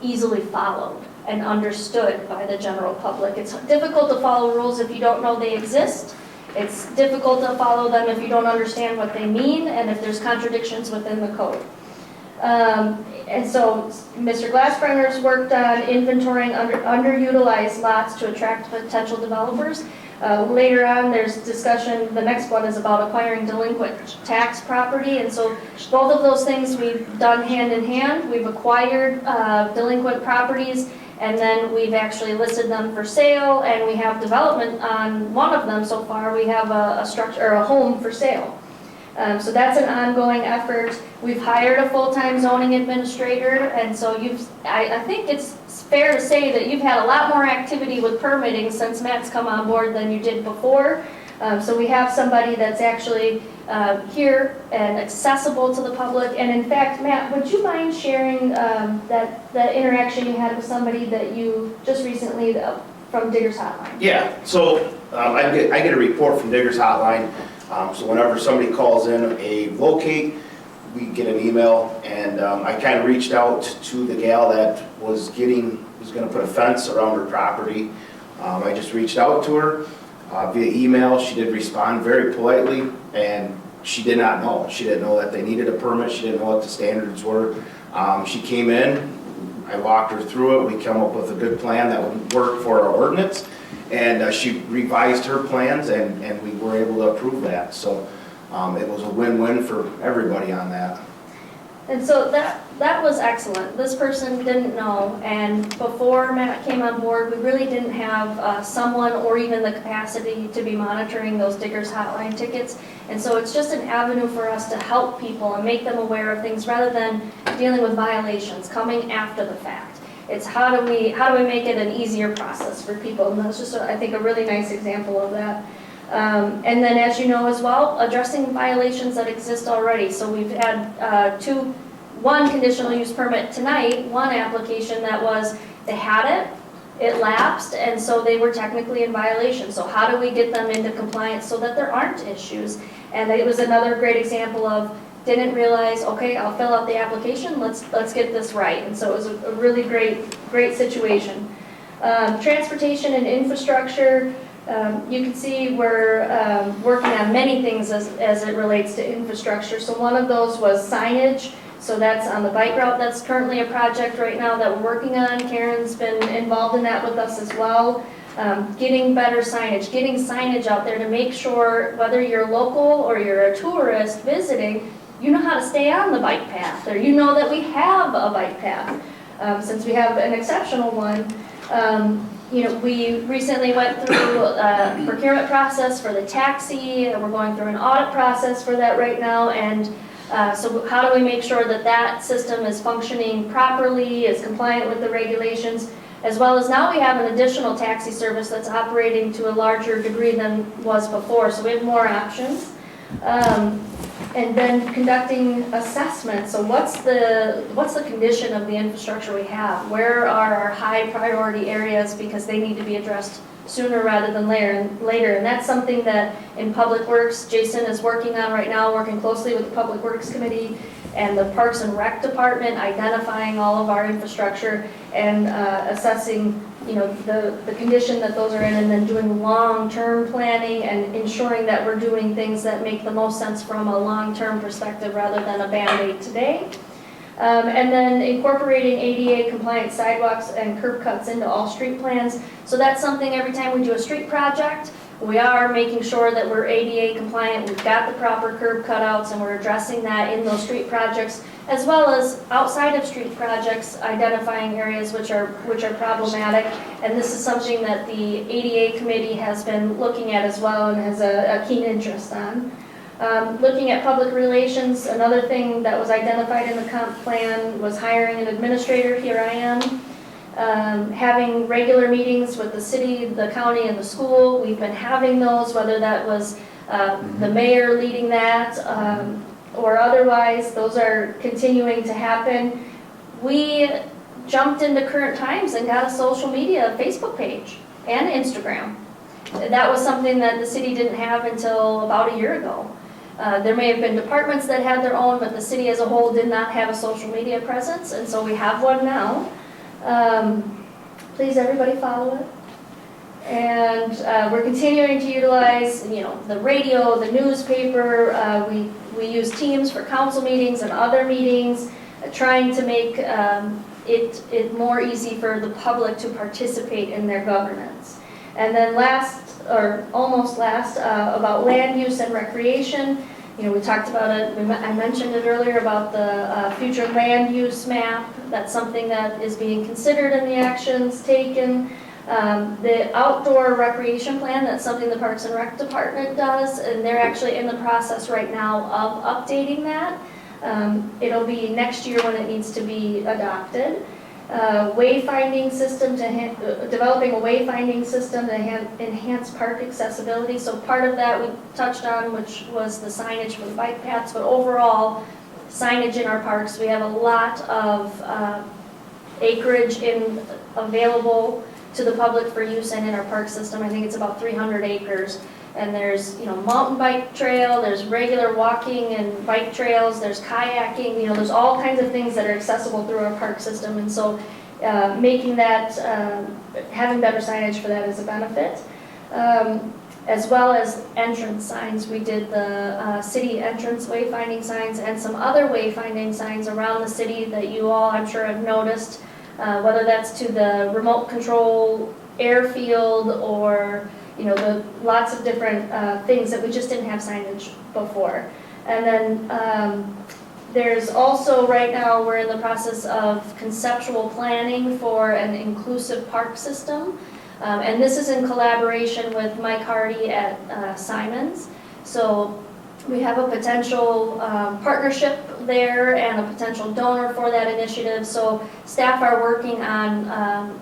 Speaker 3: easily followed and understood by the general public. It's difficult to follow rules if you don't know they exist. It's difficult to follow them if you don't understand what they mean and if there's contradictions within the code. And so Mr. Glassbrenner's worked on inventorying underutilized lots to attract potential developers. Later on, there's discussion, the next one is about acquiring delinquent tax property, and so both of those things we've done hand in hand. We've acquired delinquent properties, and then we've actually listed them for sale, and we have development on one of them so far. We have a structure, or a home for sale. So that's an ongoing effort. We've hired a full-time zoning administrator, and so I think it's fair to say that you've had a lot more activity with permitting since Matt's come on board than you did before. So we have somebody that's actually here and accessible to the public. And in fact, Matt, would you mind sharing that interaction you had with somebody that you just recently from Diggers Hotline?
Speaker 5: Yeah, so I get a report from Diggers Hotline. So whenever somebody calls in a locate, we get an email, and I kind of reached out to the gal that was going to put a fence around her property. I just reached out to her via email. She did respond very politely, and she did not know. She didn't know that they needed a permit. She didn't know what the standards were. She came in, I walked her through it. We came up with a good plan that would work for our ordinance. And she revised her plans, and we were able to approve that. So it was a win-win for everybody on that.
Speaker 3: And so that was excellent. This person didn't know, and before Matt came on board, we really didn't have someone or even the capacity to be monitoring those Diggers Hotline tickets. And so it's just an avenue for us to help people and make them aware of things rather than dealing with violations coming after the fact. It's how do we make it an easier process for people, and that's just, I think, a really nice example of that. And then, as you know as well, addressing violations that exist already. So we've had one conditional use permit tonight, one application that was, they had it, it lapsed, and so they were technically in violation. So how do we get them into compliance so that there aren't issues? And it was another great example of, didn't realize, okay, I'll fill out the application, let's get this right. And so it was a really great situation. Transportation and infrastructure, you can see we're working on many things as it relates to infrastructure. So one of those was signage. So that's on the bike route. That's currently a project right now that we're working on. Karen's been involved in that with us as well. Getting better signage, getting signage out there to make sure whether you're local or you're a tourist visiting, you know how to stay on the bike path, or you know that we have a bike path. Since we have an exceptional one, we recently went through a procurement process for the taxi, and we're going through an audit process for that right now. And so how do we make sure that that system is functioning properly, is compliant with the regulations, as well as now we have an additional taxi service that's operating to a larger degree than was before. So we have more options. And then conducting assessments. So what's the condition of the infrastructure we have? Where are our high priority areas, because they need to be addressed sooner rather than later. And that's something that in Public Works, Jason is working on right now, working closely with the Public Works Committee and the Parks and Rec Department, identifying all of our infrastructure and assessing the condition that those are in, and then doing long-term planning and ensuring that we're doing things that make the most sense from a long-term perspective rather than a Band-Aid today. And then incorporating ADA compliant sidewalks and curb cuts into all street plans. So that's something every time we do a street project, we are making sure that we're ADA compliant, we've got the proper curb cutouts, and we're addressing that in those street projects, as well as outside of street projects, identifying areas which are problematic. And this is something that the ADA committee has been looking at as well and has a keen interest on. Looking at public relations, another thing that was identified in the comp plan was hiring an administrator. Here I am. Having regular meetings with the city, the county, and the school. We've been having those, whether that was the mayor leading that or otherwise. Those are continuing to happen. We jumped into current times and got a social media Facebook page and Instagram. That was something that the city didn't have until about a year ago. There may have been departments that had their own, but the city as a whole did not have a social media presence, and so we have one now. Please, everybody follow it. And we're continuing to utilize, the radio, the newspaper. We use Teams for council meetings and other meetings, trying to make it more easy for the public to participate in their governance. And then almost last, about land use and recreation. We talked about it, I mentioned it earlier about the future land use map. That's something that is being considered in the actions taken. The outdoor recreation plan, that's something the Parks and Rec Department does, and they're actually in the process right now of updating that. It'll be next year when it needs to be adopted. Wayfinding system developing a wayfinding system to enhance park accessibility. So part of that we touched on, which was the signage for the bike paths, but overall signage in our parks. We have a lot of acreage available to the public for use and in our park system. I think it's about 300 acres. And there's, mountain bike trail, there's regular walking and bike trails, there's kayaking, there's all kinds of things that are accessible through our park system. And so making that, having better signage for that is a benefit. As well as entrance signs. We did the city entrance wayfinding signs and some other wayfinding signs around the city that you all, I'm sure, have noticed, whether that's to the remote control airfield or the lots of different things that we just didn't have signage before. And then there's also, right now, we're in the process of conceptual planning for an inclusive park system. And this is in collaboration with Mike Hardy at Simons. So we have a potential partnership there and a potential donor for that initiative. So staff are working on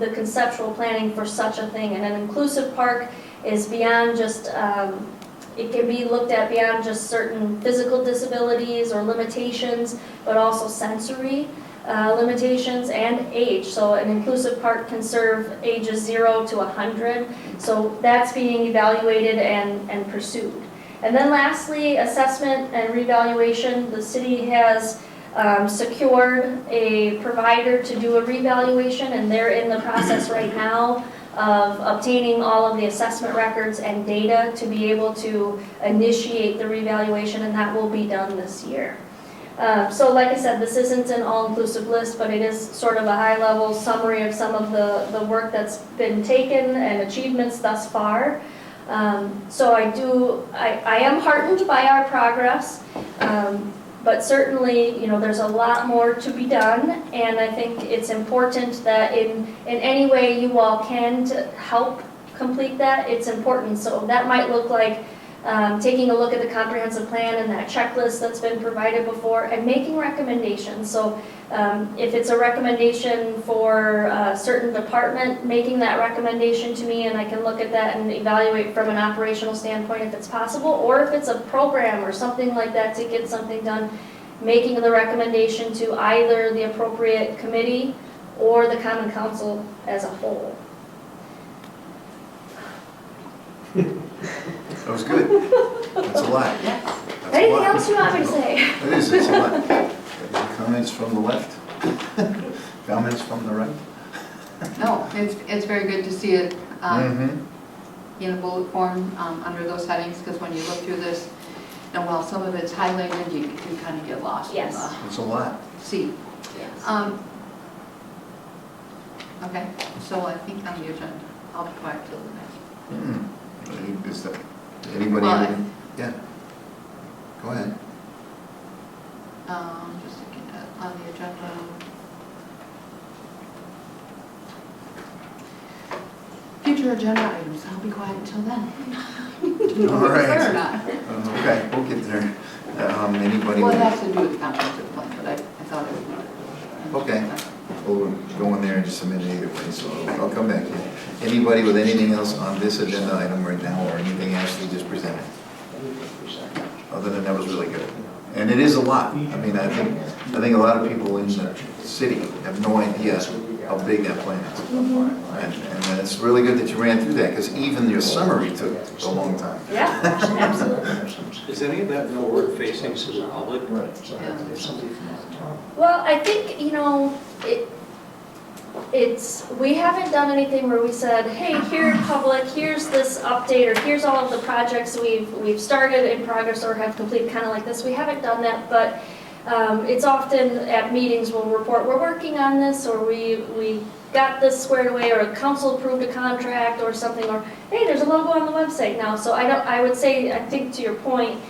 Speaker 3: the conceptual planning for such a thing. And an inclusive park is beyond just it can be looked at beyond just certain physical disabilities or limitations, but also sensory limitations and age. So an inclusive park can serve ages 0 to 100. So that's being evaluated and pursued. And then lastly, assessment and revaluation. The city has secured a provider to do a revaluation, and they're in the process right now of obtaining all of the assessment records and data to be able to initiate the revaluation, and that will be done this year. So like I said, this isn't an all-inclusive list, but it is sort of a high-level summary of some of the work that's been taken and achievements thus far. So I am heartened by our progress, but certainly, you know, there's a lot more to be done, and I think it's important that in any way you all can to help complete that, it's important. So that might look like taking a look at the comprehensive plan and that checklist that's been provided before and making recommendations. So if it's a recommendation for a certain department, making that recommendation to me and I can look at that and evaluate from an operational standpoint if it's possible, or if it's a program or something like that to get something done, making the recommendation to either the appropriate committee or the common council as a whole.
Speaker 2: That was good. That's a lot. That's a
Speaker 3: Anything
Speaker 2: lot.
Speaker 3: else you want me to say?
Speaker 2: It is, it's a lot. Comments from the left? Comments from the right?
Speaker 4: No, it's very good to see it
Speaker 2: Mm-hmm.
Speaker 4: in a bullet form under those headings, because when you look through this, you know, while some of it's highlighted, you kind of get lost in
Speaker 3: Yes.
Speaker 4: the
Speaker 2: It's a lot.
Speaker 4: sea.
Speaker 3: Yes.
Speaker 4: Okay, so I think on the agenda, I'll be quiet till the next.
Speaker 2: Is that, anybody?
Speaker 4: Well,
Speaker 2: Yeah. Go ahead.
Speaker 4: Just looking at on the agenda. Future agenda items, I'll be quiet until then.
Speaker 2: All right.
Speaker 4: Fair or not?
Speaker 2: Okay, we'll get there. Anybody?
Speaker 4: Well, it
Speaker 2: with-
Speaker 4: has to do with the comprehensive plan, but I thought it would.
Speaker 2: Okay. We'll go in there and just submit it either way, so I'll come back to you. Anybody with anything else on this agenda item right now, or anything Ashley just presented? Other than that was really good. And it is a lot. I mean, I think a lot of people in the city have no idea how big that plan is. And it's really good that you ran through that, because even your summary took a long time.
Speaker 3: Yeah, absolutely.
Speaker 11: Is any of that forward facing to the public?
Speaker 3: Well, I think, you know, we haven't done anything where we said, hey, here public, here's this update, or here's all of the projects we've started in progress or have completed, kind of like this. We haven't done that, but it's often at meetings we'll report, we're working on this, or we got this squared away, or council approved a contract or something, or hey, there's a logo on the website now. So I would say, I think to your point,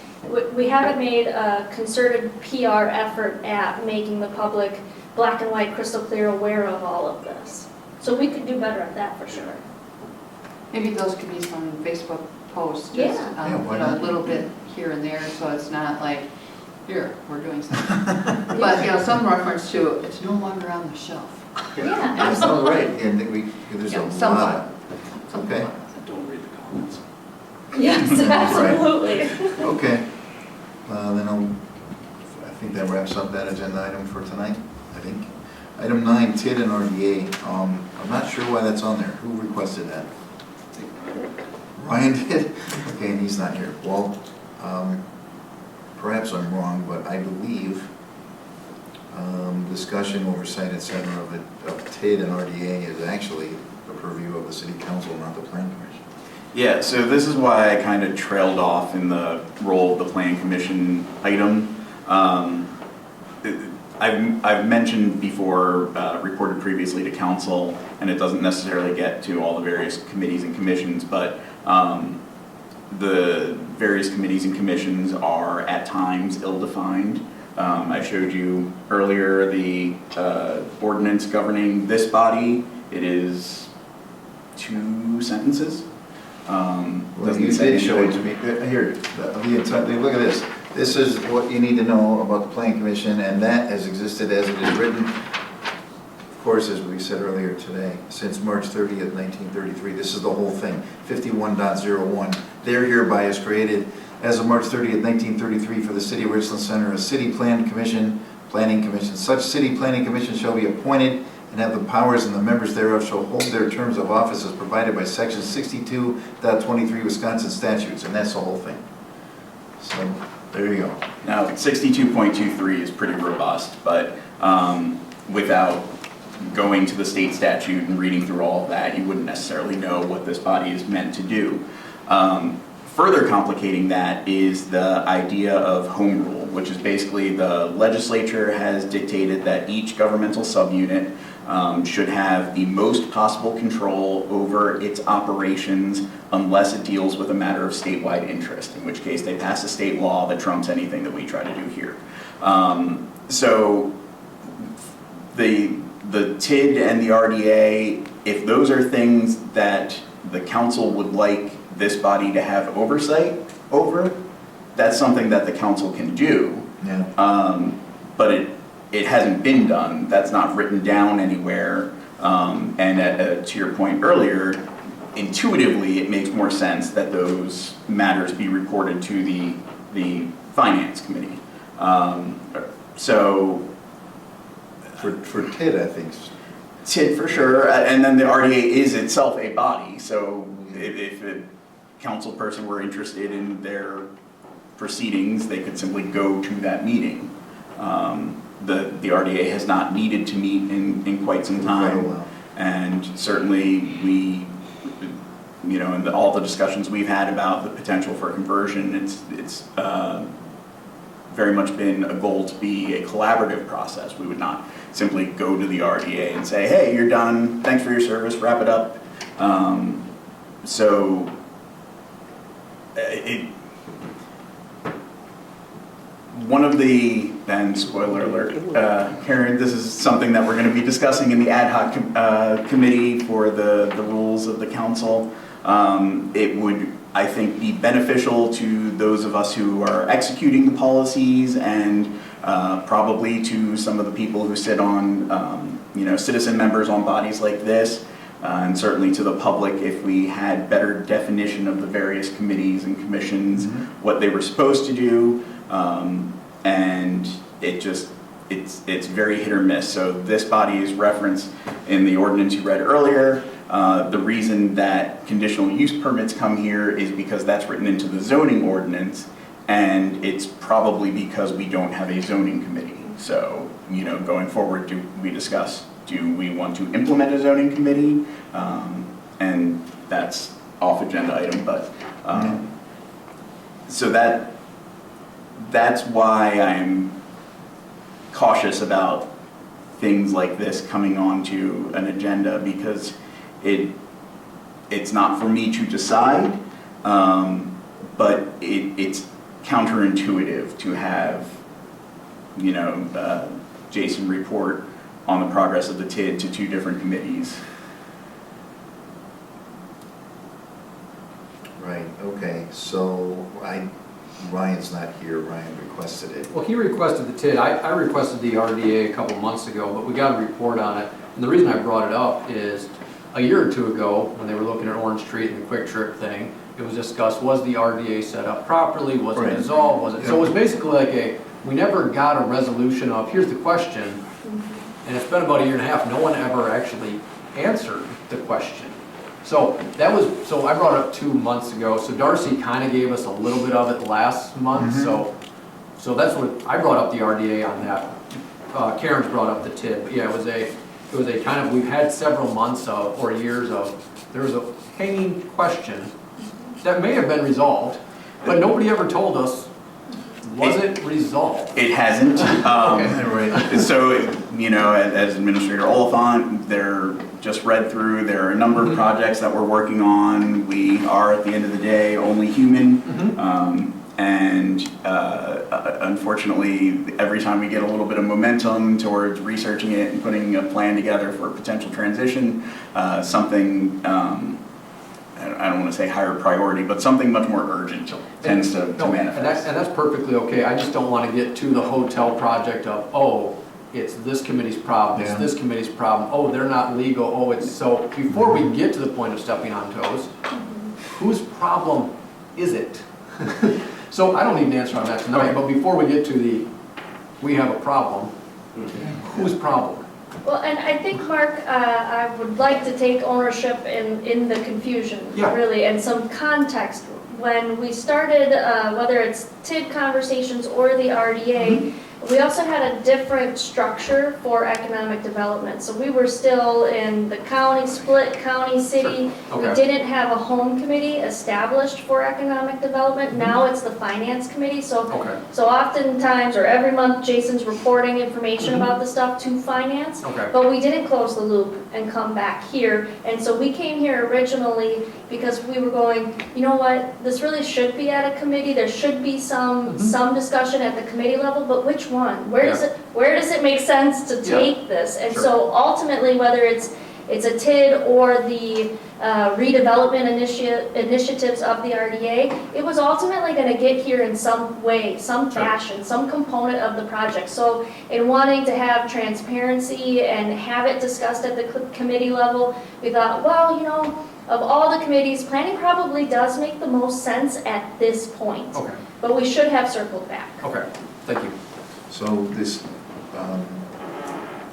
Speaker 3: we haven't made a concerted PR effort at making the public black and white, crystal clear, aware of all of this. So we could do better at that for sure.
Speaker 4: Maybe those could be some Facebook posts, just,
Speaker 3: Yeah.
Speaker 2: Yeah,
Speaker 4: you
Speaker 2: why
Speaker 4: know, a
Speaker 2: not?
Speaker 4: little bit here and there, so it's not like, here, we're doing something. But, you know, some reference to, it's no longer on the shelf.
Speaker 3: Yeah,
Speaker 2: That's all right, and there's a
Speaker 4: Yeah,
Speaker 2: lot.
Speaker 4: somewhat.
Speaker 2: Okay.
Speaker 11: Don't read the comments.
Speaker 3: yes, absolutely.
Speaker 2: Okay. Then I think that wraps up that agenda item for tonight, I think. Item 9, TID and RDA. I'm not sure why that's on there. Who requested that? Ryan did? Okay, and he's not here. Well, perhaps I'm wrong, but I believe discussion, oversight, et cetera, of TID and RDA is actually the purview of the city council, not the plan commission.
Speaker 10: Yeah, so this is why I kind of trailed off in the role of the Plan Commission item. I've mentioned before, reported previously to council, and it doesn't necessarily get to all the various committees and commissions, but the various committees and commissions are at times ill-defined. I showed you earlier the ordinance governing this body. It is 2 sentences.
Speaker 2: Well, you did show it to me. Here, look at this. This is what you need to know about the Plan Commission, and that has existed as it is written, of course, as we said earlier today, since March 30th, 1933. This is the whole thing. 51.01 there hereby is created as of March 30th, 1933 for the City of Richland Center, a city planning commission. Such city planning commission shall be appointed and have the powers, and the members thereof shall hold their terms of office as provided by section 62.23 Wisconsin statutes, and that's the whole thing. So, there you go.
Speaker 10: Now, 62.23 is pretty robust, but without going to the state statute and reading through all of that, you wouldn't necessarily know what this body is meant to do. Further complicating that is the idea of home rule, which is basically the legislature has dictated that each governmental subunit should have the most possible control over its operations unless it deals with a matter of statewide interest, in which case they pass a state law that trumps anything that we try to do here. So the TID and the RDA, if those are things that the council would like this body to have oversight over, that's something that the council can do.
Speaker 2: Yeah.
Speaker 10: But it hasn't been done. That's not written down anywhere. And to your point earlier, intuitively it makes more sense that those matters be reported to the finance committee. So
Speaker 2: For TID, I think.
Speaker 10: TID for sure, and then the RDA is itself a body, so if a council person were interested in their proceedings, they could simply go to that meeting. The RDA has not needed to meet in quite some time, and certainly we, you know, in all the discussions we've had about the potential for conversion, it's very much been a goal to be a collaborative process. We would not simply go to the RDA and say, hey, you're done, thanks for your service, wrap it up. So one of the, and spoiler alert, Karen, this is something that we're going to be discussing in the ad hoc committee for the rules of the council. It would, I think, be beneficial to those of us who are executing the policies, and probably to some of the people who sit on, you know, citizen members on bodies like this, and certainly to the public if we had better definition of the various committees and commissions, what they were supposed to do, and it's very hit or miss. So this body is referenced in the ordinance you read earlier. The reason that conditional use permits come here is because that's written into the zoning ordinance, and it's probably because we don't have a zoning committee. So, you know, going forward, do we want to implement a zoning committee? And that's off agenda item, but so that's why I'm cautious about things like this coming onto an agenda, because it's not for me to decide, but it's counterintuitive to have, you know, Jason report on the progress of the TID to two different committees.
Speaker 2: Right, okay, so Ryan's not here, Ryan requested it.
Speaker 1: Well, he requested the TID. I requested the RDA a couple months ago, but we got a report on it. And the reason I brought it up is a year or two ago, when they were looking at Orange Street and the Quick Trip thing, it was discussed, was the RDA set up properly? Was it dissolved? Was it? So it was basically like we never got a resolution of, here's the question. And it's been about a year and a half, no one ever actually answered the question. So so I brought it up 2 months ago. So Darcy kind of gave us a little bit of it last month. So that's what, I brought up the RDA on that. Karen's brought up the TID, but yeah, it was a kind of, we've had several months of, or years of, there was a hanging question that may have been resolved, but nobody ever told us, was it resolved?
Speaker 10: It hasn't.
Speaker 1: Okay.
Speaker 10: So, you know, as Administrator Oliphant, they're just read through, there are a number of projects that we're working on. We are, at the end of the day, only human. And unfortunately, every time we get a little bit of momentum towards researching it and putting a plan together for a potential transition, something, I don't want to say higher priority, but something much more urgent tends to manifest.
Speaker 1: And that's perfectly okay. I just don't want to get to the hotel project of, oh, it's this committee's problem, it's this committee's problem, oh, they're not legal, oh, it's so. Before we get to the point of stepping on toes, whose problem is it? So I don't need an answer on that tonight, but before we get to we have a problem, whose problem?
Speaker 3: Well, and I think, Mark, I would like to take ownership in the confusion,
Speaker 1: Yeah.
Speaker 3: really, and some context. When we started, whether it's TID conversations or the RDA, we also had a different structure for economic development. So we were still in the county, split county, city.
Speaker 1: Sure.
Speaker 3: We
Speaker 1: Okay.
Speaker 3: didn't have a home committee established for economic development. Now it's the finance committee.
Speaker 1: Okay,
Speaker 3: So oftentimes, or every month, Jason's reporting information about the stuff to finance.
Speaker 1: okay,
Speaker 3: But we didn't close the loop and come back here. And so we came here originally because we were going, you know what, this really should be at a committee. There should be some discussion at the committee level, but which one? Where does it make sense to
Speaker 1: Yeah.
Speaker 3: take this? And
Speaker 1: Sure.
Speaker 3: so ultimately, whether it's a TID or the redevelopment initiatives of the RDA, it was ultimately going to get here in some way, some
Speaker 1: Sure.
Speaker 3: fashion, some component of the project. So in wanting to have transparency and have it discussed at the committee level, we thought, well, you know, of all the committees, planning probably does make the most sense at this point.
Speaker 1: okay,
Speaker 3: But we should have circled back.
Speaker 1: okay, thank you.
Speaker 2: So this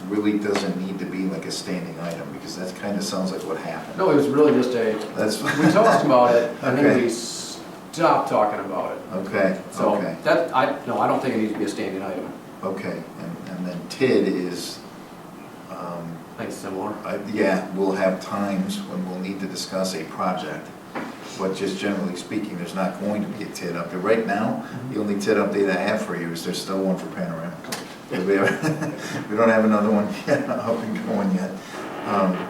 Speaker 2: really doesn't need to be like a standing item, because that kind of sounds like what happened.
Speaker 1: No, it was really just
Speaker 2: That's,
Speaker 1: we talked about it, and then
Speaker 2: Okay.
Speaker 1: we stopped talking about it.
Speaker 2: okay,
Speaker 1: So
Speaker 2: okay,
Speaker 1: I don't think it needs to be a standing item.
Speaker 2: okay. And then TID is,
Speaker 1: I think it's similar.
Speaker 2: yeah, we'll have times when we'll need to discuss a project, but just generally speaking, there's not going to be a TID update. Right now, the only TID update I have for you is there's still one for Panorama. We don't have another one yet, up and going yet.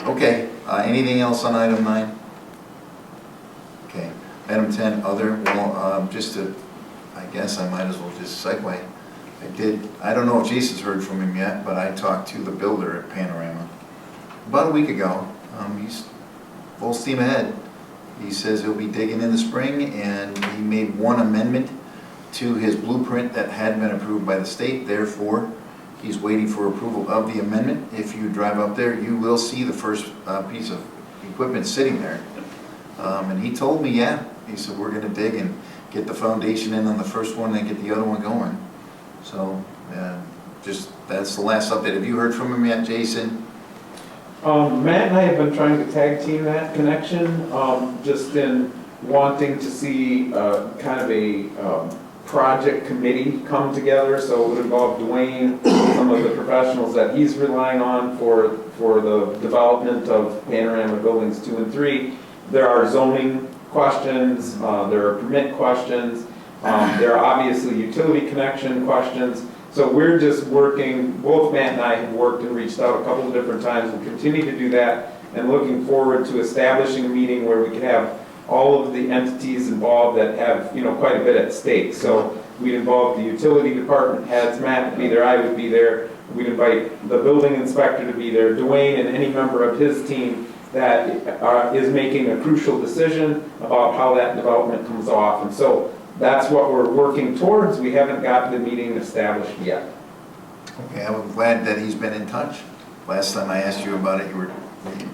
Speaker 2: Okay, anything else on item 9? Okay, item 10, other, well, just to, I guess I might as well just segue. I don't know if Jason's heard from him yet, but I talked to the builder at Panorama about a week ago. He's full steam ahead. He says he'll be digging in the spring, and he made one amendment to his blueprint that had been approved by the state. Therefore, he's waiting for approval of the amendment. If you drive up there, you will see the first piece of equipment sitting there. And he told me, yeah, he said, we're gonna dig and get the foundation in on the first one and get the other one going. So, that's the last update. Have you heard from him yet, Jason?
Speaker 9: Matt and I have been trying to tag team that connection, just in wanting to see kind of a project committee come together. So it would involve Dwayne, some of the professionals that he's relying on for the development of Panorama Buildings 2 and 3. There are zoning questions, there are permit questions, there are obviously utility connection questions. So we're just working, both Matt and I have worked and reached out a couple of different times and continue to do that, and looking forward to establishing a meeting where we could have all of the entities involved that have, you know, quite a bit at stake. So we'd involve the utility department heads, Matt would be there, I would be there. We'd invite the building inspector to be there, Dwayne and any member of his team that is making a crucial decision about how that development comes off. And so that's what we're working towards. We haven't got the meeting established yet.
Speaker 2: Okay, I'm glad that he's been in touch. Last time I asked you about it, you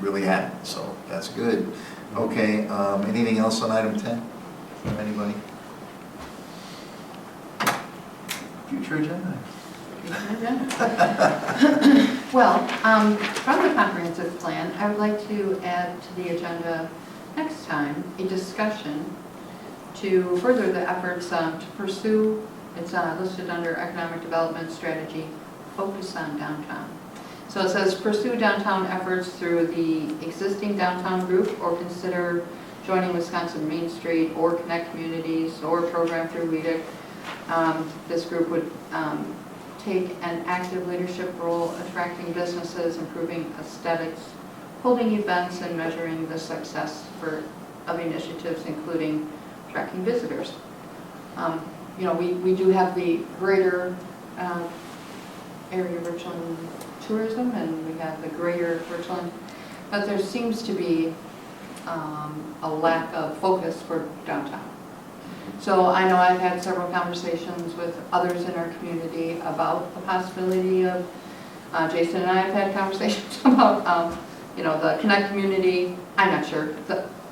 Speaker 2: really hadn't, so that's good. Okay, anything else on item 10 from anybody? Future agenda.
Speaker 4: Well, from the comprehensive plan, I would like to add to the agenda next time a discussion to further the efforts to pursue, it's listed under economic development strategy, focus on downtown. So it says pursue downtown efforts through the existing downtown group, or consider joining Wisconsin Main Street or Connect Communities or program through WEDIC. This group would take an active leadership role attracting businesses, improving aesthetics, holding events, and measuring the success of initiatives, including tracking visitors. You know, we do have the greater area Richland tourism, and we have the greater Richland, but there seems to be a lack of focus for downtown. So I know I've had several conversations with others in our community about the possibility of, Jason and I have had conversations about, you know, the Connect community. I'm not sure,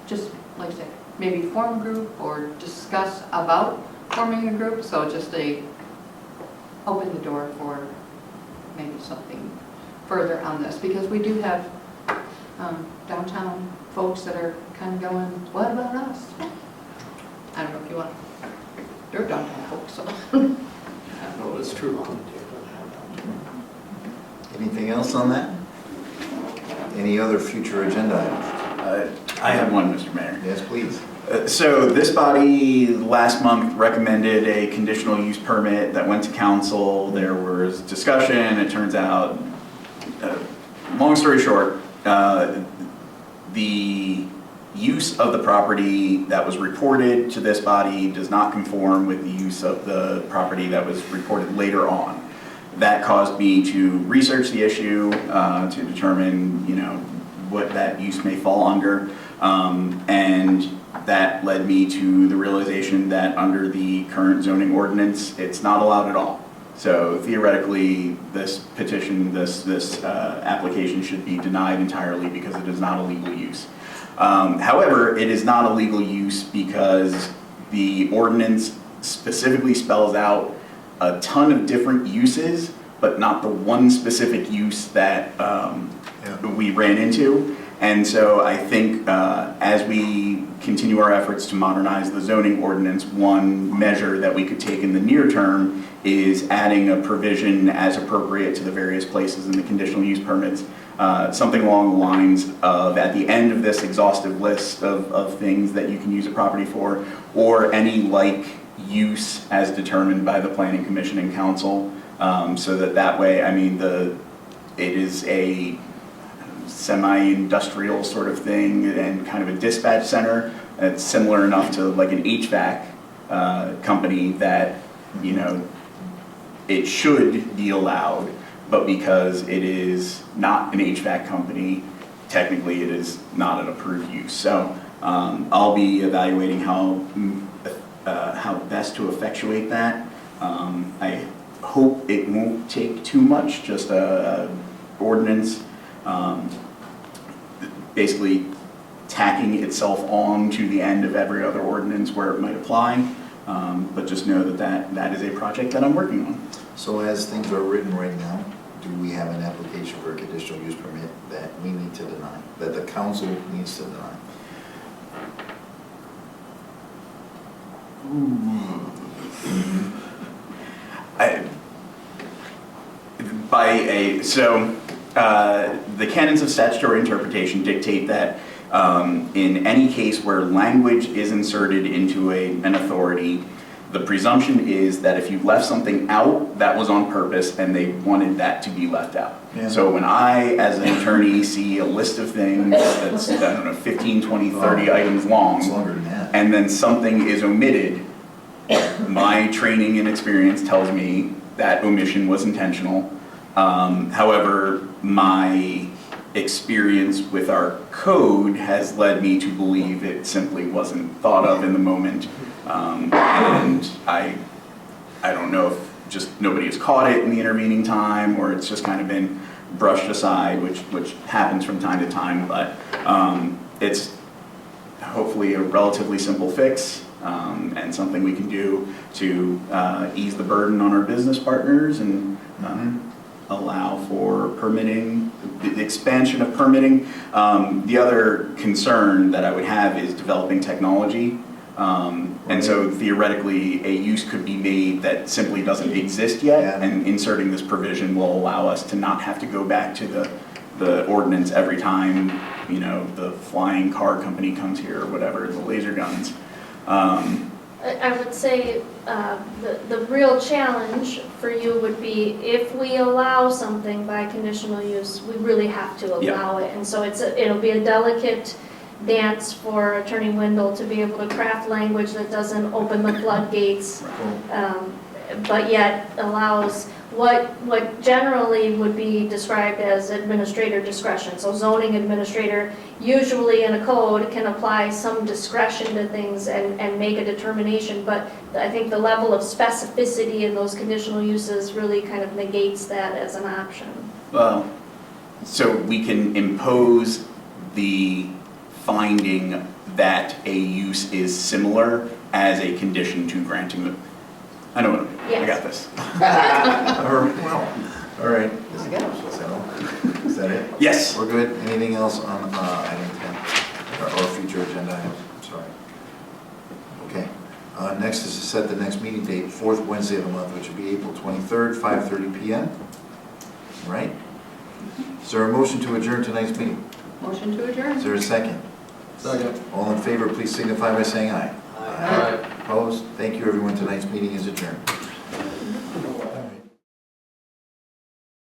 Speaker 4: just like I said, maybe form a group or discuss about forming a group, so just open the door for maybe something further on this, because we do have downtown folks that are kind of going, what about us? I don't know if you want, they're downtown folks, so.
Speaker 11: No, it's true.
Speaker 2: Anything else on that? Any other future agenda items?
Speaker 10: I have one, Mr. Mayor.
Speaker 2: Yes, please.
Speaker 10: So this body last month recommended a conditional use permit that went to council. There was discussion. It turns out, long story short, the use of the property that was reported to this body does not conform with the use of the property that was reported later on. That caused me to research the issue to determine, what that use may fall under, and that led me to the realization that under the current zoning ordinance, it's not allowed at all. So theoretically, this petition, this application should be denied entirely because it is not a legal use. However, it is not a legal use because the ordinance specifically spells out a ton of different uses, but not the one specific use that we ran into. And so I think as we continue our efforts to modernize the zoning ordinance, one measure that we could take in the near term is adding a provision as appropriate to the various places in the conditional use permits. Something along the lines of, at the end of this exhaustive list of things that you can use a property for, or any like use as determined by the Planning Commission and Council, so that way, it is a semi-industrial sort of thing and kind of a dispatch center. It's similar enough to like an HVAC company that, it should be allowed, but because it is not an HVAC company, technically it is not an approved use. So I'll be evaluating how best to effectuate that. I hope it won't take too much, just a ordinance basically tacking itself on to the end of every other ordinance where it might apply. But just know that is a project that I'm working on.
Speaker 2: So as things are written right now, do we have an application for a conditional use permit that we need to deny, that the council needs to deny? The canons of statutory interpretation dictate that in any case where language is inserted into an authority, the presumption is that if you left something out, that was on purpose and they wanted that to be left out. Yeah.
Speaker 10: So when I, as an attorney, see a list of things that's, 15, 20, 30 items long,
Speaker 2: It's longer than that.
Speaker 10: and then something is omitted, my training and experience tells me that omission was intentional. However, my experience with our code has led me to believe it simply wasn't thought of in the moment. And I don't know if just nobody has caught it in the intervening time, or it's just kind of been brushed aside, which happens from time to time, but it's hopefully a relatively simple fix, and something we can do to ease the burden on our business partners and allow for permitting, the expansion of permitting. The other concern that I would have is developing technology. And so theoretically, a use could be made that simply doesn't exist yet,
Speaker 2: Yeah.
Speaker 10: and inserting this provision will allow us to not have to go back to the ordinance every time, the flying car company comes here or whatever, the laser guns.
Speaker 3: I would say the real challenge for you would be if we allow something by conditional use, we really have to allow it. And so it'll be a delicate dance for Attorney Wendell to be able to craft language that doesn't open the floodgates, but yet allows what generally would be described as administrator discretion. So zoning administrator, usually in a code, can apply some discretion to things and make a determination, but I think the level of specificity in those conditional uses really kind of negates that as an option.
Speaker 10: Well, so we can impose the finding that a use is similar as a condition to granting the, I know what I'm doing, I got this.
Speaker 2: All right. Is that it?
Speaker 10: Yes.
Speaker 2: We're good? Anything else on item 10, or future agenda items? I'm sorry. Okay. Next is to set the next meeting date, fourth Wednesday of the month, which would be April 23rd, 5:30 PM. All right? Is there a motion to adjourn tonight's meeting?
Speaker 4: Motion to adjourn.
Speaker 2: Is there a second?
Speaker 1: Second.
Speaker 2: All in favor, please signify by saying aye.
Speaker 1: Aye.
Speaker 2: Opposed? Thank you, everyone. Tonight's meeting is adjourned.